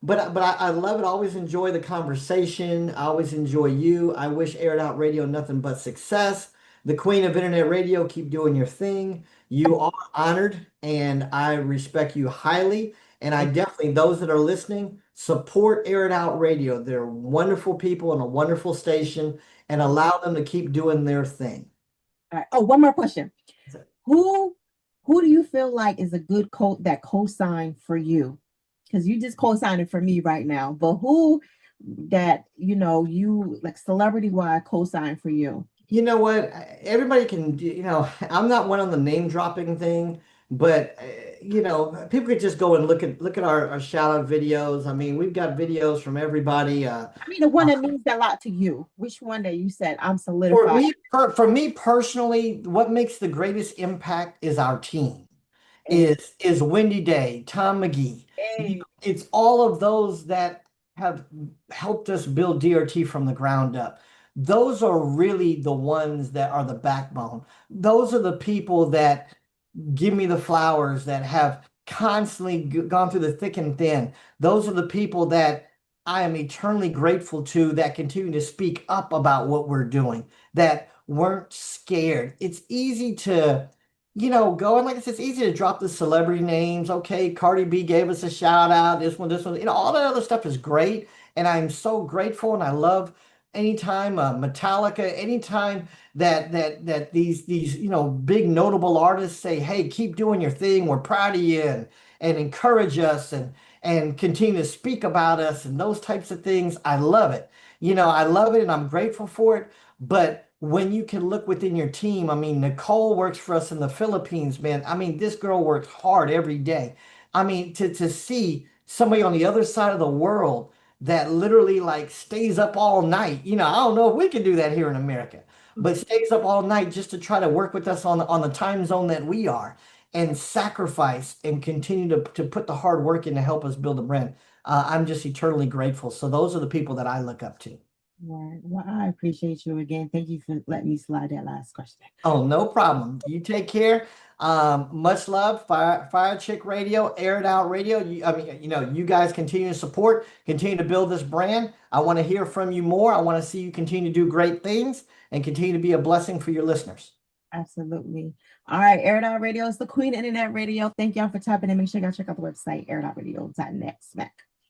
But I love it. I always enjoy the conversation. I always enjoy you. I wish Aired Out Radio nothing but success. The Queen of Internet Radio, keep doing your thing. You are honored, and I respect you highly. And I definitely, those that are listening, support Air It Out Radio. They're wonderful people and a wonderful station and allow them to keep doing their thing. All right. Oh, one more question. Who who do you feel like is a good co-sign for you? Because you just co-signing for me right now, but who that you like celebrity wise co-sign for you? You know what? Everybody can do, I'm not one on the name dropping thing, but people could just go and look at our shout out videos. I mean, we've got videos from everybody. I mean, the one that means a lot to you. Which one that you said I'm For solidified? me, for me personally, what makes the greatest impact is our team. Hey, Is Wendy Day, Tom McGee. hey. It's all of those that have helped us build DRT from the ground up. Those are really the ones that are the backbone. Those are the people that give me the flowers, that have constantly gone through the thick and thin. Those are the people that I am eternally grateful to, that continue to speak up about what we're doing, that weren't scared. It's easy to, go and like I said, it's easy to drop the celebrity names. Okay, Cardi B gave us a shout out. This one, all that other stuff is great. And I'm so grateful and I love anytime Metallica, anytime that these big notable artists say, "Hey, keep doing your thing. We're proud of you," and encourage us and continue to speak about us and those types of things. I love it. I love it and I'm grateful for it. But when you can look within your team, I mean, Nicole works for us in the Philippines, man. I mean, this girl works hard every day. I mean, to see somebody on the other side of the world that literally like stays up all night. I don't know if we can do that here in America, but stays up all night just to try to work with us on the time zone that we are and sacrifice and continue to put the hard work in to help us build a brand. I'm just eternally grateful. So those are the people that I look up to. Right. Well, I appreciate you again. Thank you for letting me slide that last question. Oh, no problem. You take care. Much love, Fire Chick Radio, Air It Out Radio. I mean, you guys continue to support, continue to build this brand. I want to hear from you more. I want to see you continue to do great things and continue to be a blessing for your listeners. Absolutely. All right. Air It Out Radio is the queen of internet radio. Thank y'all for tapping in. Make sure y'all check out the website, airitoutradio.net. Smack.